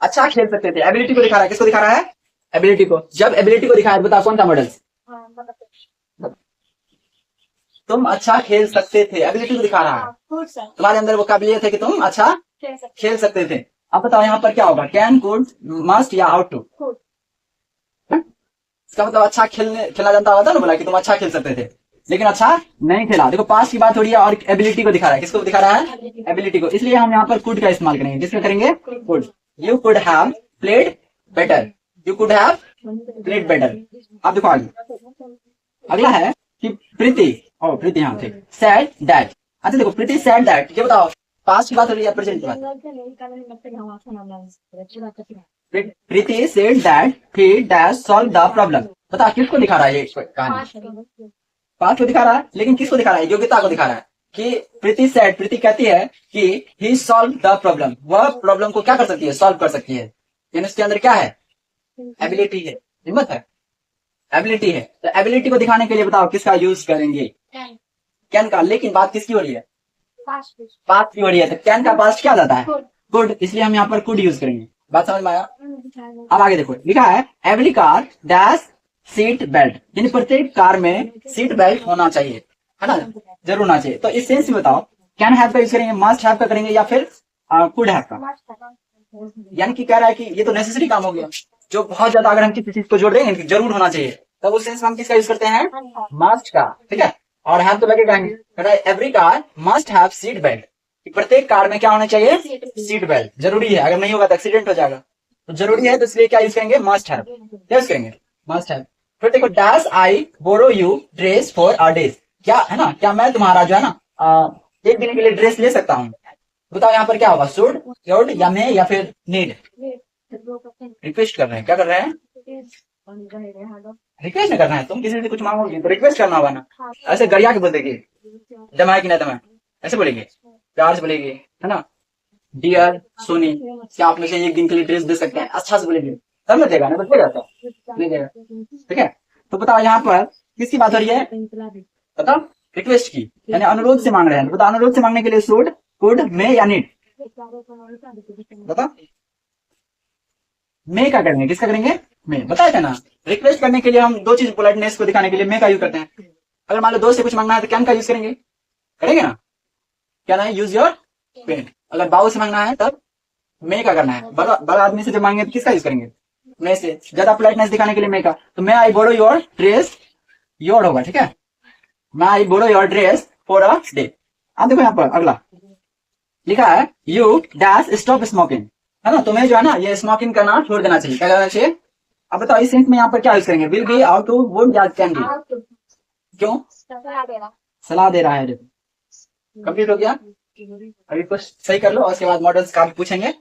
अच्छा खेल सकते थे। एबिलिटी को दिखा रहा है, किसको दिखा रहा है? एबिलिटी को। जब एबिलिटी को दिखाया, बताओ कौन सा मॉडल? हाँ, मतलब तुम अच्छा खेल सकते थे, एबिलिटी को दिखा रहा है। गुड सर, तुम्हारे अंदर वो काबिलियत है कि तुम अच्छा खेल सकते खेल सकते थे। अब बताओ यहाँ पर क्या होगा? कैन, कुड, मस्ट या आउट टू? गुड, इसका मतलब अच्छा खेलना जानता होगा ना, बोला कि तुम अच्छा खेल सकते थे, लेकिन अच्छा नहीं खेला। देखो पास की बात हो रही है और एबिलिटी को दिखा रहा है, किसको दिखा रहा है? एबिलिटी को, इसलिए हम यहाँ पर कुड का इस्तेमाल करेंगे। किसका करेंगे? Could. You could have played better, you could have played better. अब देखो आगे, अगला है कि प्रीति, ओ प्रीति, हाँ ठीक, सैड दैट। अच्छा देखो, प्रीति सैड दैट, ये बताओ पास्ट की बात हो रही है प्रेजेंट की बात? Preeti said that he dash solve the problem. बता किसको दिखा रहा है ये कहानी? पास्ट को दिखा रहा है, लेकिन किसको दिखा रहा है? योग्यता को दिखा रहा है कि प्रीति सेड, प्रीति कहती है कि ही सॉल्व द प्रॉब्लम, वह प्रॉब्लम को क्या कर सकती है? सॉल्व कर सकती है। यानी उसके अंदर क्या है? एबिलिटी है, हिम्मत है, एबिलिटी है। तो एबिलिटी को दिखाने के लिए बताओ किसका यूज करेंगे? कैन का। लेकिन बात किसकी हो रही है? पास्ट की हो रही है, तो कैन का पास्ट क्या जाता है? कुड, इसलिए हम यहाँ पर कुड यूज करेंगे। बात समझ में आया? अब आगे देखो, लिखा है every car dash seat belt, यानी प्रत्येक कार में सीट बेल्ट होना चाहिए, है ना, जरूर होना चाहिए। तो इस सेंस में बताओ कैन हैव का यूज करेंगे, मस्ट हैव का करेंगे, या फिर कुड हैव का? यानी कि कह रहा है कि ये तो नेसेसरी काम हो गया, जो बहुत ज्यादा अगर हम किसी चीज को जोड़ रहे हैं जरूर होना चाहिए, तब उस सेंस में हम किसका यूज करते हैं? मस्ट का, ठीक है। और हैव तो लगेगा ही, कह रहा है every car must have seat belt, प्रत्येक कार में क्या होना चाहिए? सीट बेल्ट जरूरी है, अगर नहीं होगा तो एक्सीडेंट हो जाएगा, तो जरूरी है, तो इसलिए क्या यूज करेंगे? Must have. क्या यूज करेंगे? Must have. फिर देखो dash I borrow you dress for a days, क्या है ना, क्या मैं तुम्हारा जो है ना एक दिन के लिए ड्रेस ले सकता हूँ? बताओ यहाँ पर क्या होगा? शुड, शुड या मे या फिर नीड? रिक्वेस्ट कर रहे हैं, क्या कर रहे हैं? रिक्वेस्ट नहीं करना है, तुम किसी से कुछ मांगोगे तो रिक्वेस्ट करना होगा ना, ऐसे गरिया के बोल देगी दम है कि नहीं दम है, ऐसे बोलेंगे, प्यार से बोलेंगे, है ना, डियर सोनी क्या आप मुझे एक दिन के लिए ड्रेस दे सकते हैं? अच्छा से बोलेंगे तब ना देगा, ना तो देगा नहीं देगा, ठीक है। तो बताओ यहाँ पर किसकी बात हो रही है? बताओ, रिक्वेस्ट की, यानी अनुरोध से मांग रहे हैं। बताओ अनुरोध से मांगने के लिए शुड, कुड, मे या नीड? बताओ मे का करेंगे, किसका करेंगे? मे। बताया था ना, रिक्वेस्ट करने के लिए हम दो चीज पोलाइटनेस को दिखाने के लिए मे का यूज करते हैं। अगर मान लो दोस्त से कुछ मांगना है तो कैन का यूज करेंगे, करेंगे ना, क्या ना है? Use your pen. अगर बाबू से मांगना है तब मे का करना है। बड़ा आदमी से जब मांगे तो किसका यूज करेंगे? मे से। ज्यादा पोलाइटनेस दिखाने के लिए मे का, तो may I borrow your dress, your होगा, ठीक है, मैं I borrow your dress for a day. अब देखो यहाँ पर अगला लिखा है यू डैश स्टॉप स्मोकिंग, है ना, तुम्हें जो है ना ये स्मोकिंग करना छोड़ देना चाहिए। क्या करना चाहिए? अब बताओ इस सेंस में यहाँ पर क्या यूज करेंगे? Will be, ought to, would या कैन बी? क्यों? सलाह दे रहा है। कंप्लीट हो गया, अभी कुछ सही कर लो और उसके बाद मॉडल्स का पूछेंगे।